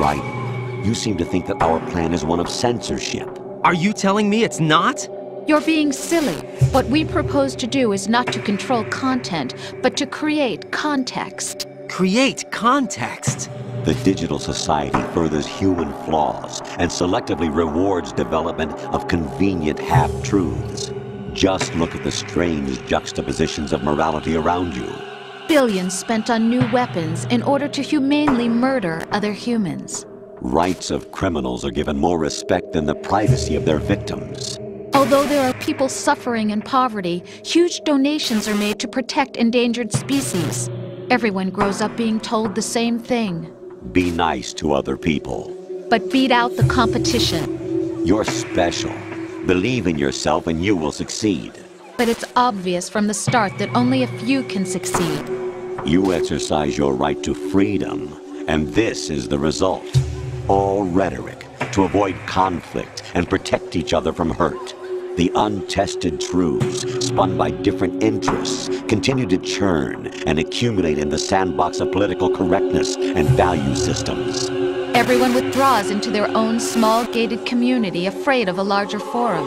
Right. You seem to think that our plan is one of censorship. Are you telling me it's not? You're being silly. What we propose to do is not to control content, but to create context. Create context? The digital society furthers human flaws and selectively rewards development of convenient half-truths. Just look at the strange juxtapositions of morality around you. Billions spent on new weapons in order to humanely murder other humans. Rights of criminals are given more respect than the privacy of their victims. Although there are people suffering in poverty, huge donations are made to protect endangered species. Everyone grows up being told the same thing. Be nice to other people. But beat out the competition. You're special. Believe in yourself and you will succeed. But it's obvious from the start that only a few can succeed. You exercise your right to freedom, and this is the result. All rhetoric to avoid conflict and protect each other from hurt. The untested truths, spun by different interests, continue to churn and accumulate in the sandbox of political correctness and value systems. Everyone withdraws into their own small gated community, afraid of a larger forum.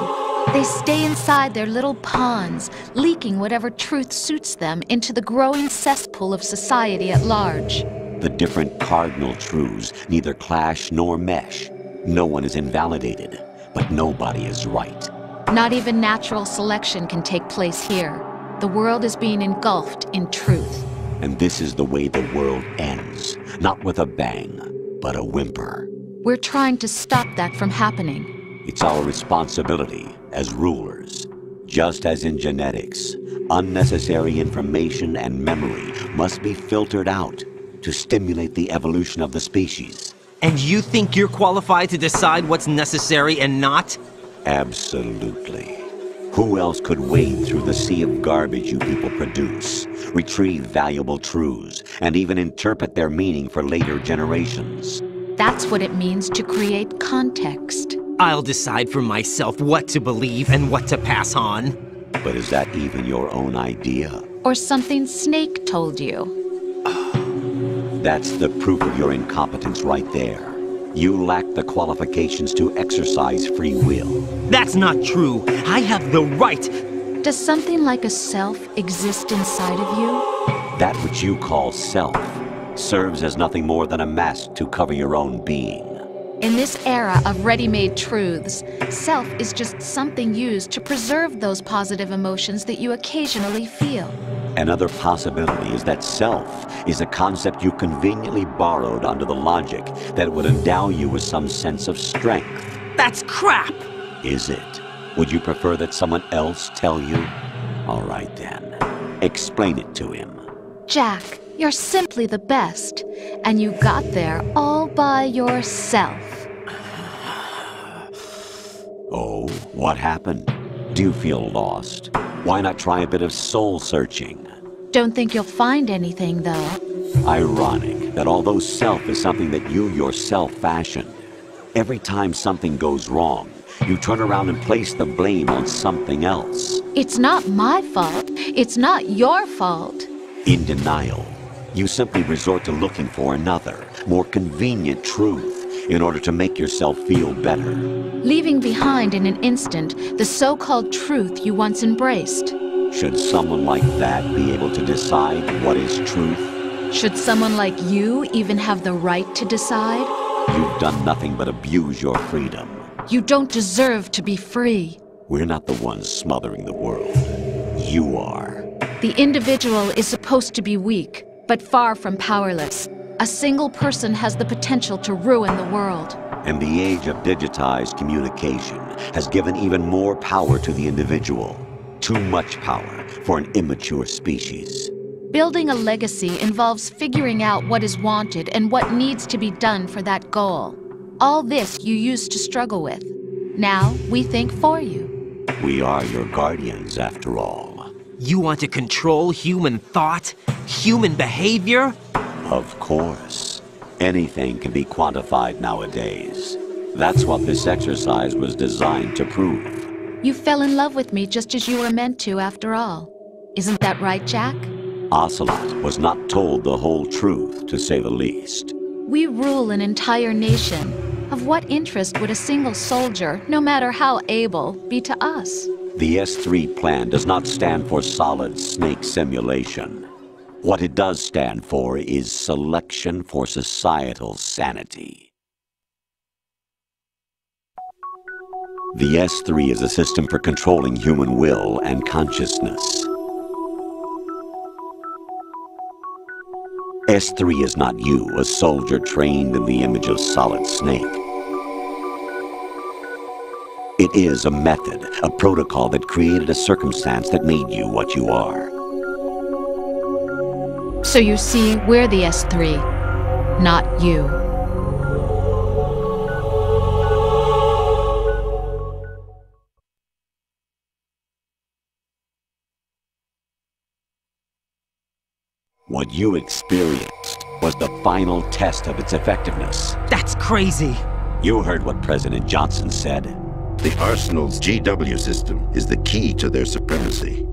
They stay inside their little ponds, leaking whatever truth suits them into the growing cesspool of society at large. The different cardinal truths neither clash nor mesh. No one is invalidated, but nobody is right. Not even natural selection can take place here. The world is being engulfed in truth. And this is the way the world ends. Not with a bang, but a whimper. We're trying to stop that from happening. It's our responsibility as rulers. Just as in genetics, unnecessary information and memory must be filtered out to stimulate the evolution of the species. And you think you're qualified to decide what's necessary and not? Absolutely. Who else could wade through the sea of garbage you people produce, retrieve valuable truths, and even interpret their meaning for later generations? That's what it means to create context. I'll decide for myself what to believe and what to pass on. But is that even your own idea? Or something Snake told you? That's the proof of your incompetence right there. You lack the qualifications to exercise free will. That's not true. I have the right. Does something like a self exist inside of you? That which you call self serves as nothing more than a mask to cover your own being. In this era of ready-made truths, self is just something used to preserve those positive emotions that you occasionally feel. Another possibility is that self is a concept you conveniently borrowed under the logic that it would endow you with some sense of strength. That's crap! Is it? Would you prefer that someone else tell you? All right then. Explain it to him. Jack, you're simply the best, and you got there all by yourself. Oh, what happened? Do you feel lost? Why not try a bit of soul-searching? Don't think you'll find anything, though. Ironic that although self is something that you yourself fashioned, every time something goes wrong, you turn around and place the blame on something else. It's not my fault. It's not your fault. In denial, you simply resort to looking for another, more convenient truth in order to make yourself feel better. Leaving behind in an instant the so-called truth you once embraced. Should someone like that be able to decide what is truth? Should someone like you even have the right to decide? You've done nothing but abuse your freedom. You don't deserve to be free. We're not the ones smothering the world. You are. The individual is supposed to be weak, but far from powerless. A single person has the potential to ruin the world. And the age of digitized communication has given even more power to the individual. Too much power for an immature species. Building a legacy involves figuring out what is wanted and what needs to be done for that goal. All this you used to struggle with. Now we think for you. We are your guardians, after all. You want to control human thought? Human behavior? Of course. Anything can be quantified nowadays. That's what this exercise was designed to prove. You fell in love with me just as you were meant to, after all. Isn't that right, Jack? Ocelot was not told the whole truth, to say the least. We rule an entire nation. Of what interest would a single soldier, no matter how able, be to us? The S3 plan does not stand for solid snake simulation. What it does stand for is selection for societal sanity. The S3 is a system for controlling human will and consciousness. S3 is not you, a soldier trained in the image of Solid Snake. It is a method, a protocol that created a circumstance that made you what you are. So you see, we're the S3, not you. What you experienced was the final test of its effectiveness. That's crazy. You heard what President Johnson said. The Arsenal's GW system is the key to their supremacy.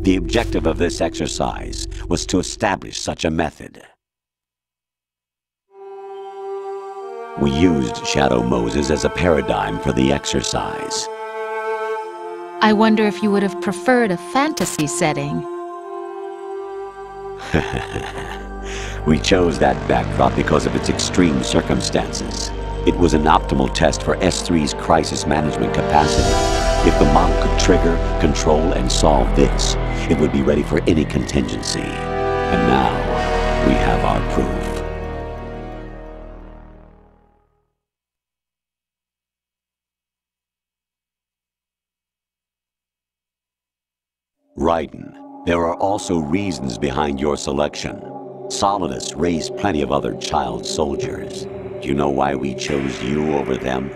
The objective of this exercise was to establish such a method. We used Shadow Moses as a paradigm for the exercise. I wonder if you would have preferred a fantasy setting. We chose that backdrop because of its extreme circumstances. It was an optimal test for S3's crisis management capacity. If the model could trigger, control, and solve this, it would be ready for any contingency. And now, we have our proof. Raiden, there are also reasons behind your selection. Solidus raised plenty of other child soldiers. Do you know why we chose you over them?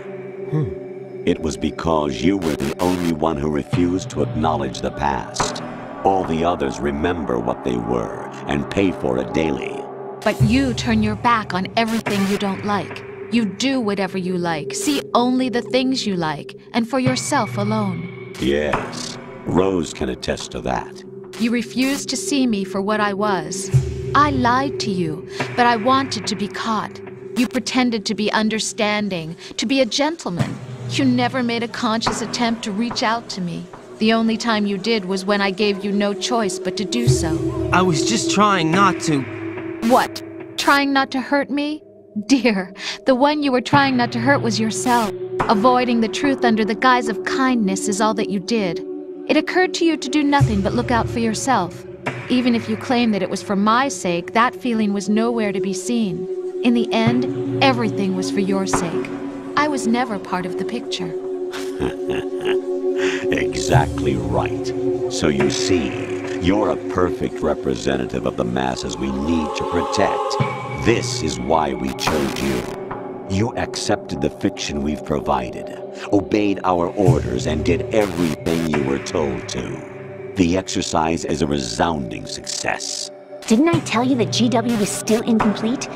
It was because you were the only one who refused to acknowledge the past. All the others remember what they were and pay for it daily. But you turn your back on everything you don't like. You do whatever you like, see only the things you like, and for yourself alone. Yes, Rose can attest to that. You refused to see me for what I was. I lied to you, but I wanted to be caught. You pretended to be understanding, to be a gentleman. You never made a conscious attempt to reach out to me. The only time you did was when I gave you no choice but to do so. I was just trying not to... What? Trying not to hurt me? Dear, the one you were trying not to hurt was yourself. Avoiding the truth under the guise of kindness is all that you did. It occurred to you to do nothing but look out for yourself. Even if you claim that it was for my sake, that feeling was nowhere to be seen. In the end, everything was for your sake. I was never part of the picture. Exactly right. So you see, you're a perfect representative of the masses we need to protect. This is why we chose you. You accepted the fiction we've provided, obeyed our orders, and did everything you were told to. The exercise is a resounding success. Didn't I tell you that GW was still incomplete?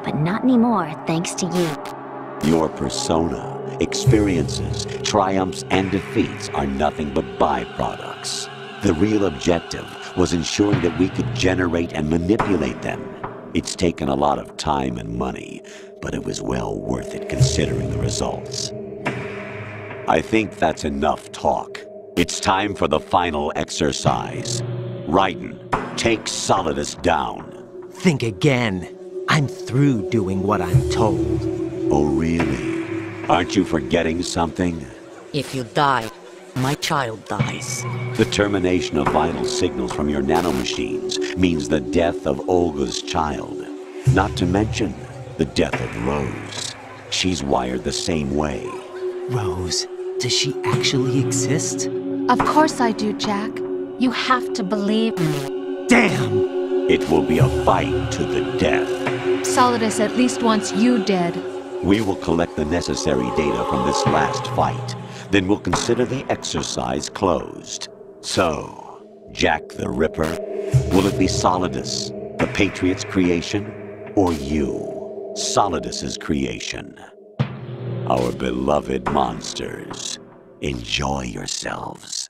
But not anymore, thanks to you. Your persona, experiences, triumphs, and defeats are nothing but byproducts. The real objective was ensuring that we could generate and manipulate them. It's taken a lot of time and money, but it was well worth it considering the results. I think that's enough talk. It's time for the final exercise. Raiden, take Solidus down. Think again. I'm through doing what I'm told. Oh, really? Aren't you forgetting something? If you die, my child dies. The termination of vital signals from your nanomachines means the death of Olga's child. Not to mention the death of Rose. She's wired the same way. Rose, does she actually exist? Of course I do, Jack. You have to believe me. Damn! It will be a fight to the death. Solidus at least wants you dead. We will collect the necessary data from this last fight. Then we'll consider the exercise closed. So, Jack the Ripper, will it be Solidus, the Patriot's creation, or you, Solidus's creation? Our beloved monsters, enjoy yourselves.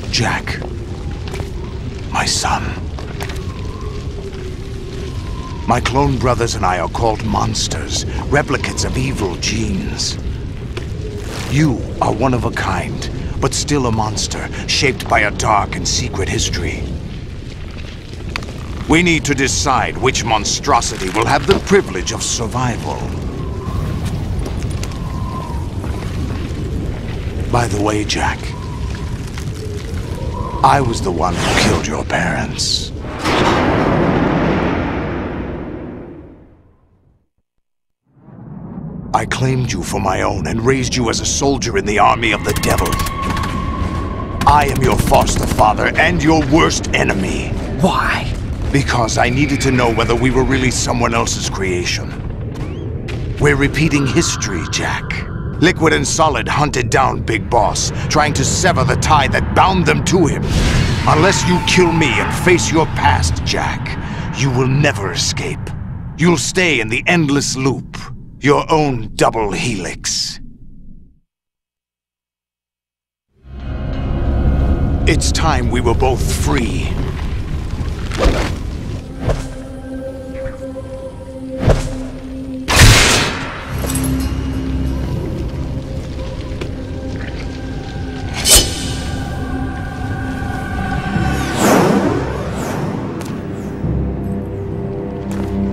Jack, my son. My clone brothers and I are called monsters, replicates of evil genes. You are one of a kind, but still a monster, shaped by a dark and secret history. We need to decide which monstrosity will have the privilege of survival. By the way, Jack, I was the one who killed your parents. I claimed you for my own and raised you as a soldier in the army of the devil. I am your foster father and your worst enemy. Why? Because I needed to know whether we were really someone else's creation. We're repeating history, Jack. Liquid and Solid hunted down Big Boss, trying to sever the tie that bound them to him. Unless you kill me and face your past, Jack, you will never escape. You'll stay in the endless loop, your own double helix. It's time we were both free.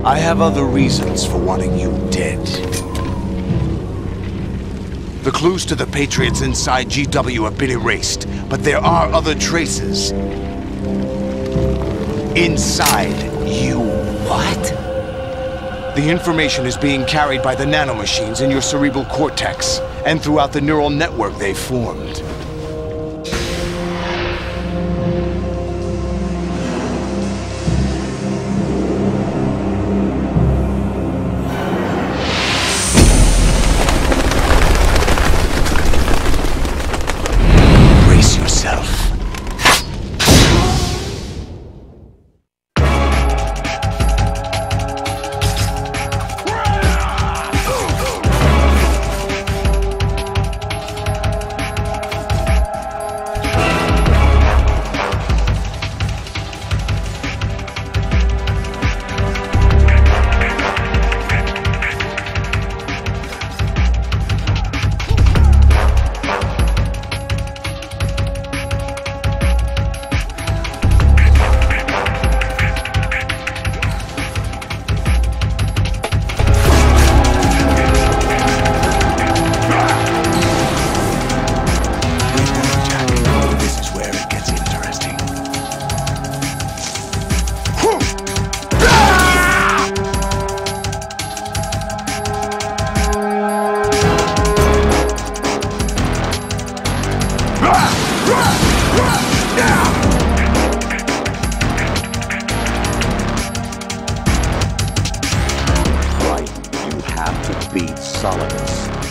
I have other reasons for wanting you dead. The clues to the Patriots inside GW have been erased, but there are other traces. Inside you. What? The information is being carried by the nanomachines in your cerebral cortex, and throughout the neural network they've formed.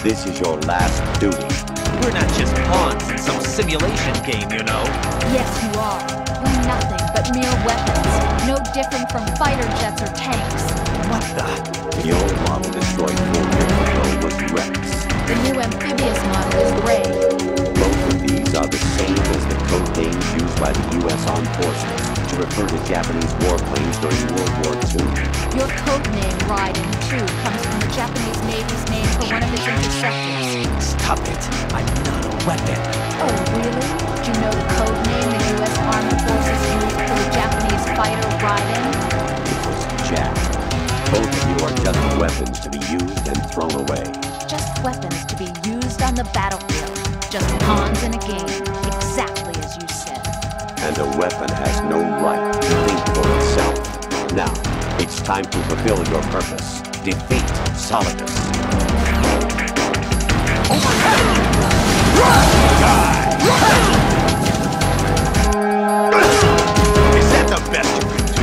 This is your last duty. We're not just pawns in some simulation game, you know. Yes, you are. We're nothing but mere weapons. No different from fighter jets or tanks. What the? The old model destroyed 4 years ago was Rex. The new amphibious model is Ray. Both of these are the same as the code names used by the U.S. Armed Forces to refer to Japanese warplanes during World War II. Your code name, Raiden 2, comes from the Japanese Navy's name for one of its interceptors. Stop it. I'm not a weapon. Oh, really? Do you know the code name the U.S. Armed Forces used for the Japanese fighter Raiden? It was Jack. Both of you are just weapons to be used and thrown away. Just weapons to be used on the battlefield. Just pawns in a game, exactly as you said. And a weapon has no right to think for itself. Now, it's time to fulfill your purpose. Defeat Solidus. Is that the best you can do?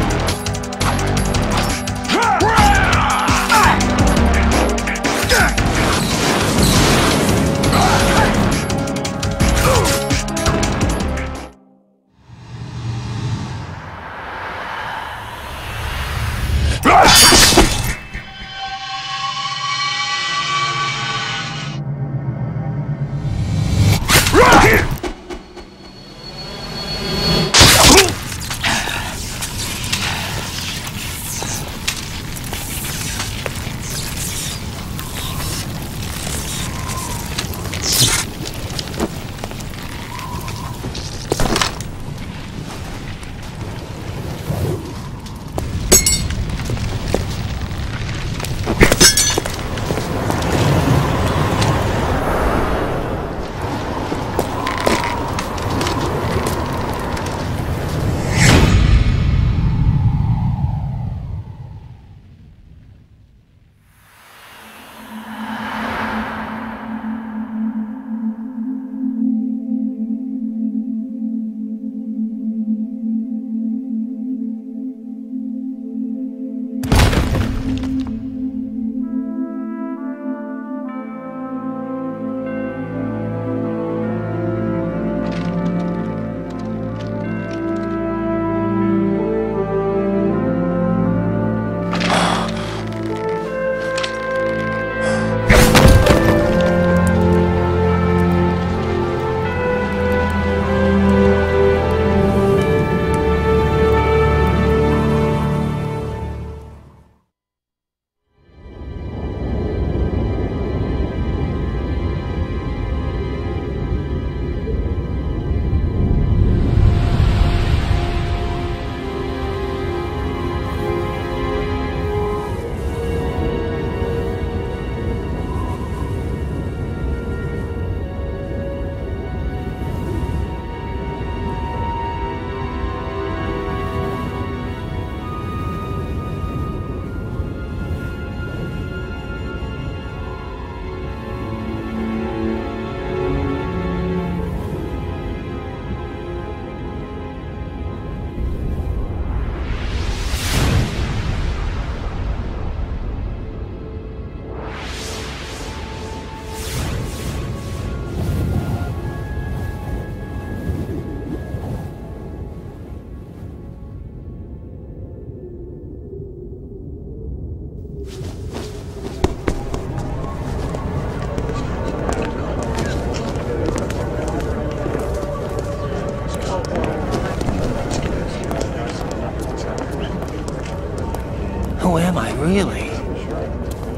Who am I, really?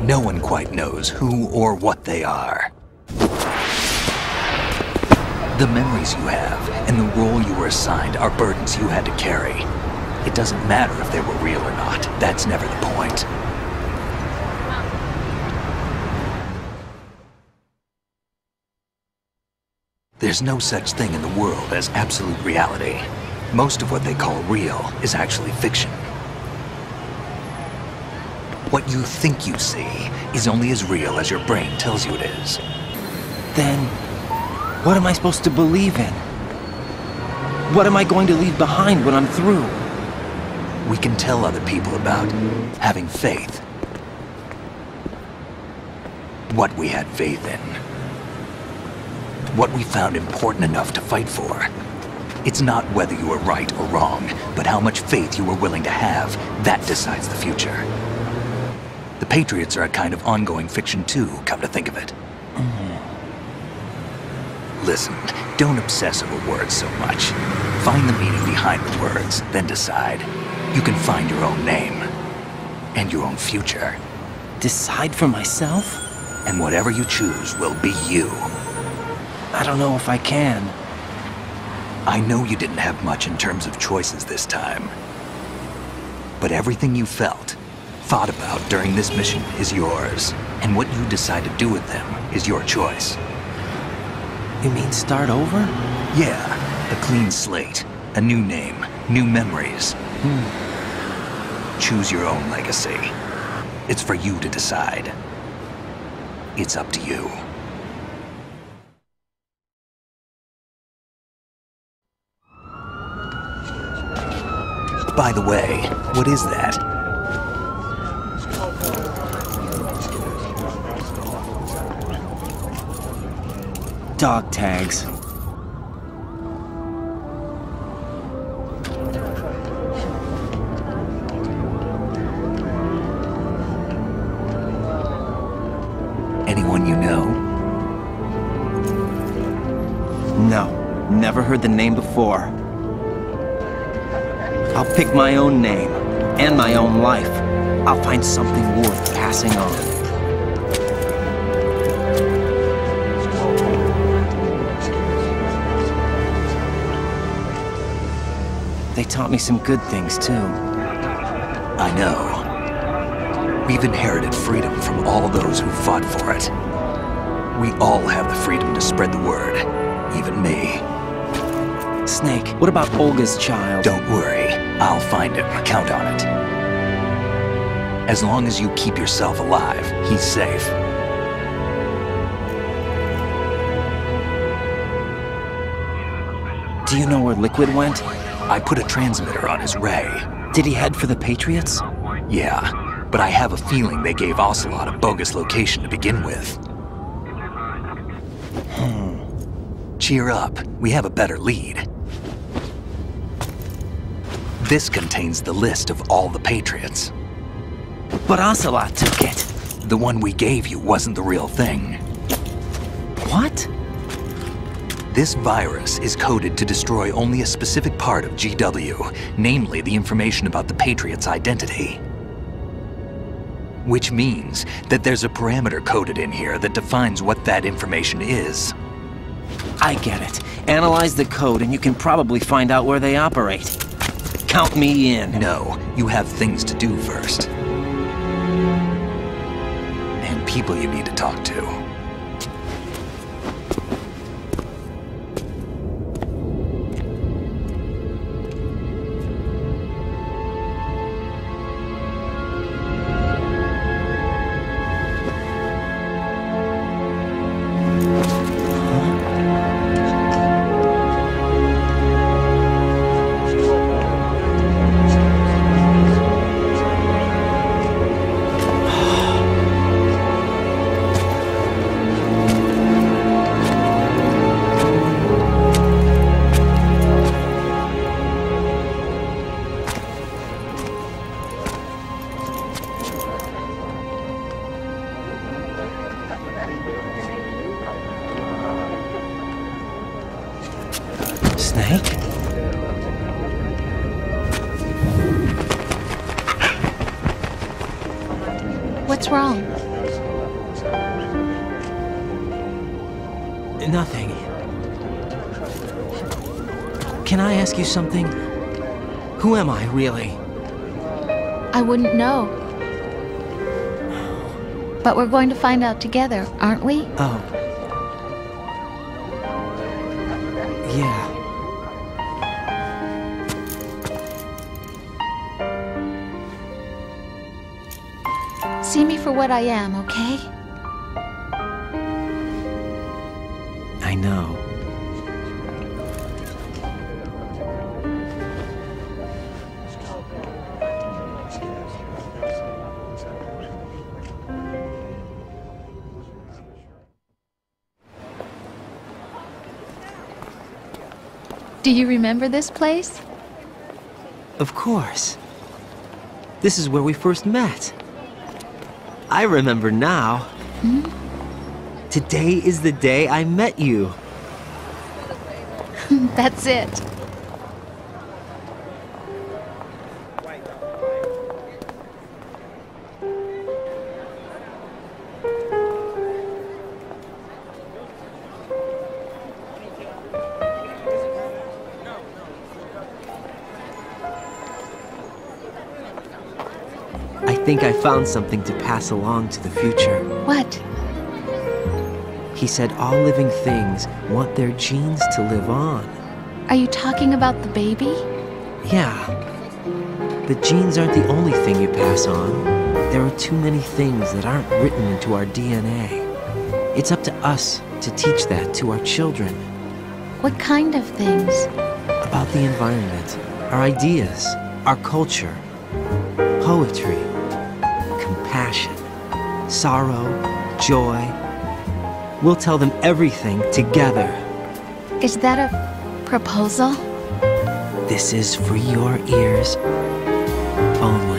No one quite knows who or what they are. The memories you have and the role you were assigned are burdens you had to carry. It doesn't matter if they were real or not. That's never the point. There's no such thing in the world as absolute reality. Most of what they call real is actually fiction. What you think you see is only as real as your brain tells you it is. Then, what am I supposed to believe in? What am I going to leave behind when I'm through? We can tell other people about having faith. What we had faith in. What we found important enough to fight for. It's not whether you were right or wrong, but how much faith you were willing to have. That decides the future. The Patriots are a kind of ongoing fiction too, come to think of it. Listen, don't obsess over words so much. Find the meaning behind the words, then decide. You can find your own name. And your own future. Decide for myself? And whatever you choose will be you. I don't know if I can. I know you didn't have much in terms of choices this time. But everything you felt, thought about during this mission is yours. And what you decide to do with them is your choice. You mean start over? Yeah, a clean slate, a new name, new memories. Choose your own legacy. It's for you to decide. It's up to you. By the way, what is that? Dog tags. Anyone you know? No, never heard the name before. I'll pick my own name, and my own life. I'll find something worth passing on. They taught me some good things, too. I know. We've inherited freedom from all those who fought for it. We all have the freedom to spread the word, even me. Snake, what about Olga's child? Don't worry, I'll find him. Count on it. As long as you keep yourself alive, he's safe. Do you know where Liquid went? I put a transmitter on his ray. Did he head for the Patriots? Yeah, but I have a feeling they gave Ocelot a bogus location to begin with. Cheer up, we have a better lead. This contains the list of all the Patriots. But Ocelot took it. The one we gave you wasn't the real thing. What? This virus is coded to destroy only a specific part of GW, namely the information about the Patriot's identity. Which means that there's a parameter coded in here that defines what that information is. I get it. Analyze the code and you can probably find out where they operate. Count me in. No, you have things to do first. And people you need to talk to. Snake? What's wrong? Nothing. Can I ask you something? Who am I, really? I wouldn't know. But we're going to find out together, aren't we? Oh. Yeah. See me for what I am, okay? I know. Do you remember this place? Of course. This is where we first met. I remember now. Hmm? Today is the day I met you. That's it. I think I found something to pass along to the future. What? He said all living things want their genes to live on. Are you talking about the baby? Yeah. The genes aren't the only thing you pass on. There are too many things that aren't written into our DNA. It's up to us to teach that to our children. What kind of things? About the environment, our ideas, our culture, poetry, compassion, sorrow, joy. We'll tell them everything together. Is that a proposal? This is for your ears only.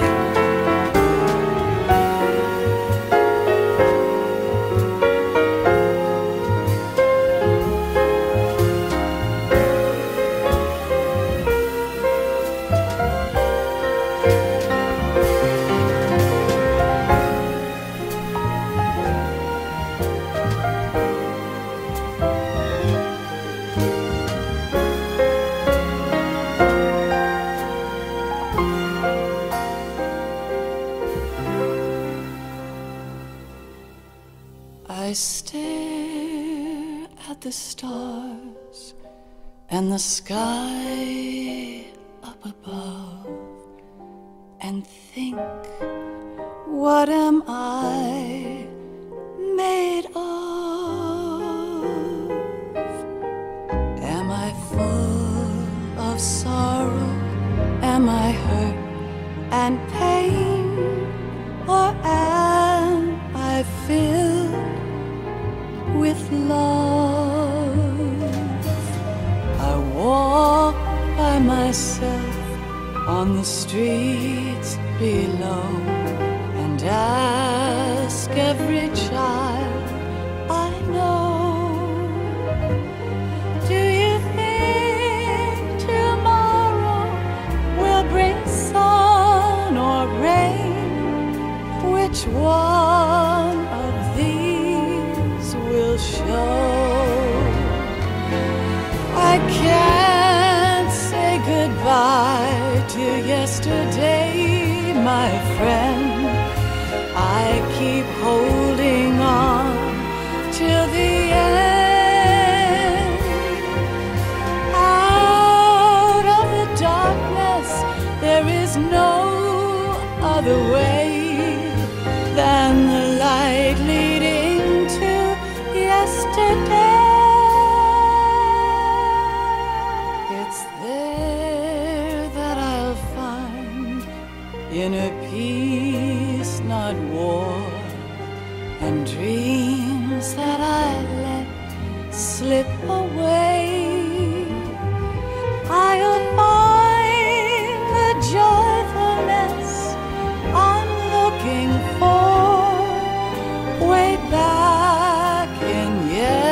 I stare at the stars and the sky up above and think, what am I made of? Am I full of sorrow? Am I hurt and pain? Or am I filled with love? I walk by myself on the streets below and ask every child I know, do you think tomorrow will bring sun or rain? Which one of these will show? I can't say goodbye to yesterday, my friend. I keep holding on till the end. Out of the darkness, there is no other way than the light leading to yesterday. It's there that I'll find inner peace, not war, and dreams that I let slip away. I'll find the joyfulness I'm looking for way back in yesterday.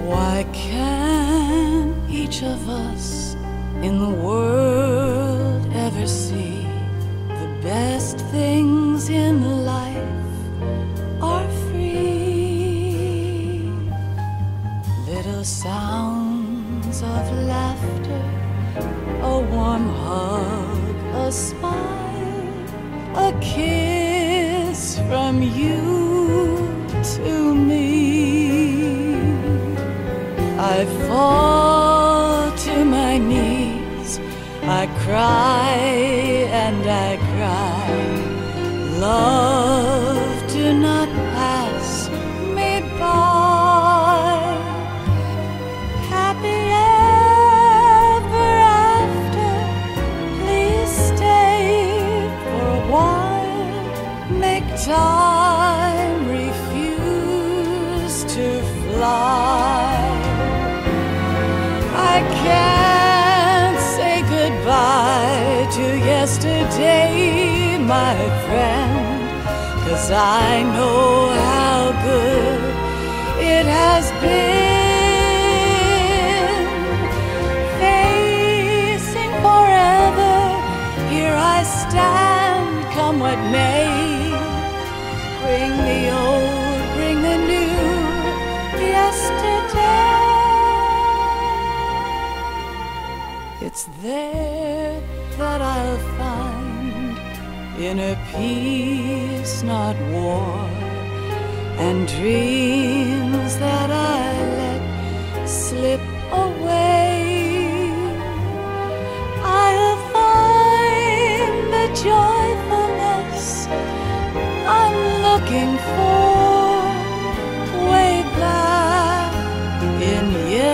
Why can't each of us in the world ever see the best things in life are free? Little sounds of laughter, a warm hug, a smile, a kiss from you to me. I fall to my knees, I cry and I cry. Love, do not pass me by. Happy time refused to fly. I can't say goodbye to yesterday, my friend, 'cause I know how good it has been. Facing forever, here I stand, come what may. Bring the old, bring the new, yesterday. It's there that I'll find inner peace, not war, and dreams that I let slip away. I'll find the joyfulness I'm looking for way back in yesterday.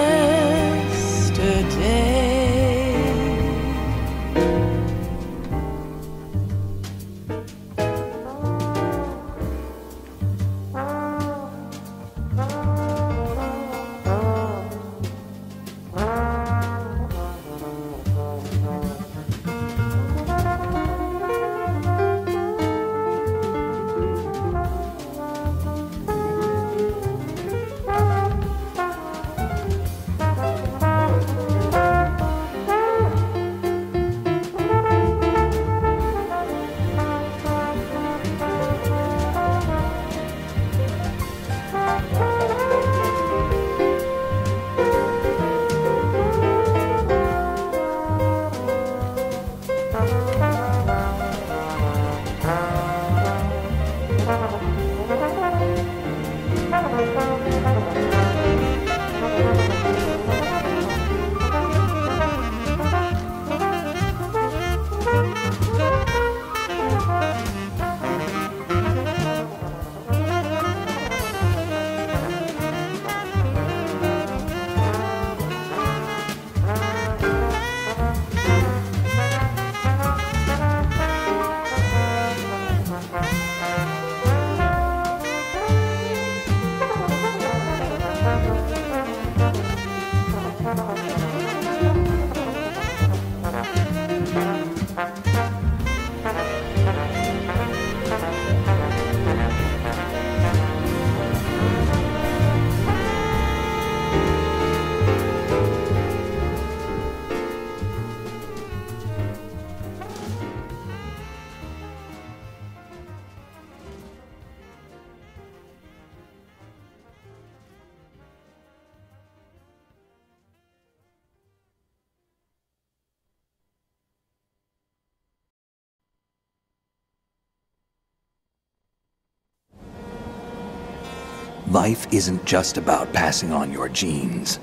Life isn't just about passing on your genes.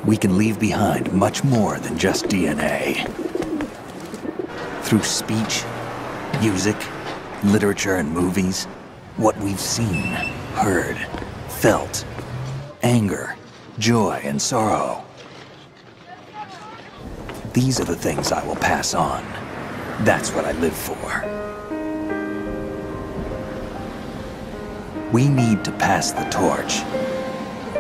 We can leave behind much more than just DNA. Through speech, music, literature, and movies, what we've seen, heard, felt, anger, joy, and sorrow. These are the things I will pass on. That's what I live for. We need to pass the torch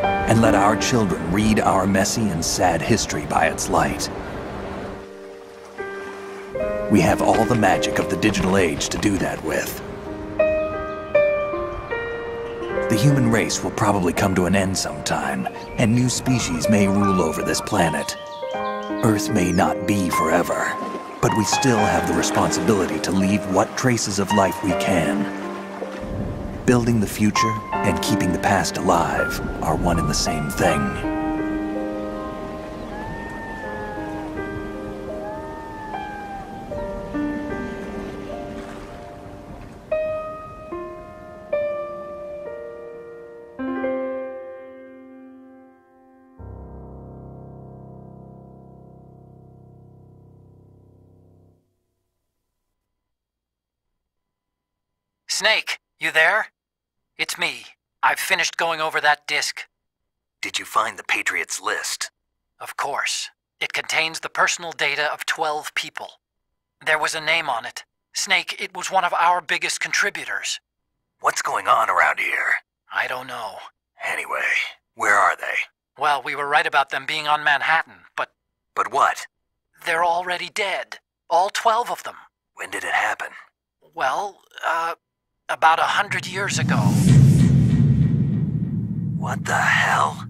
and let our children read our messy and sad history by its light. We have all the magic of the digital age to do that with. The human race will probably come to an end sometime, and new species may rule over this planet. Earth may not be forever, but we still have the responsibility to leave what traces of life we can. Building the future and keeping the past alive are one and the same thing. Snake, you there? It's me. I've finished going over that disk. Did you find the Patriots list? Of course. It contains the personal data of 12 people. There was a name on it. Snake, it was one of our biggest contributors. What's going on around here? I don't know. Anyway, where are they? Well, we were right about them being on Manhattan, but... But what? They're already dead. All 12 of them. When did it happen? Well, about 100 years ago. What the hell?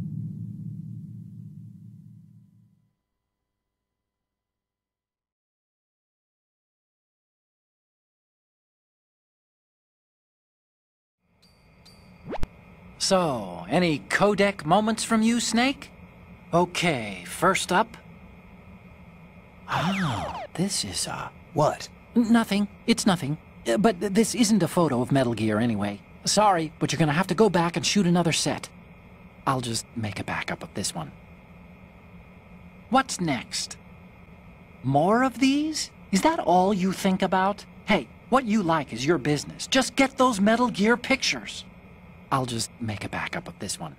So, any codec moments from you, Snake? Okay, first up... Oh, this is, What? Nothing. It's nothing. But this isn't a photo of Metal Gear anyway. Sorry, but you're gonna have to go back and shoot another set. I'll just make a backup of this one. What's next? More of these? Is that all you think about? Hey, what you like is your business. Just get those Metal Gear pictures. I'll just make a backup of this one.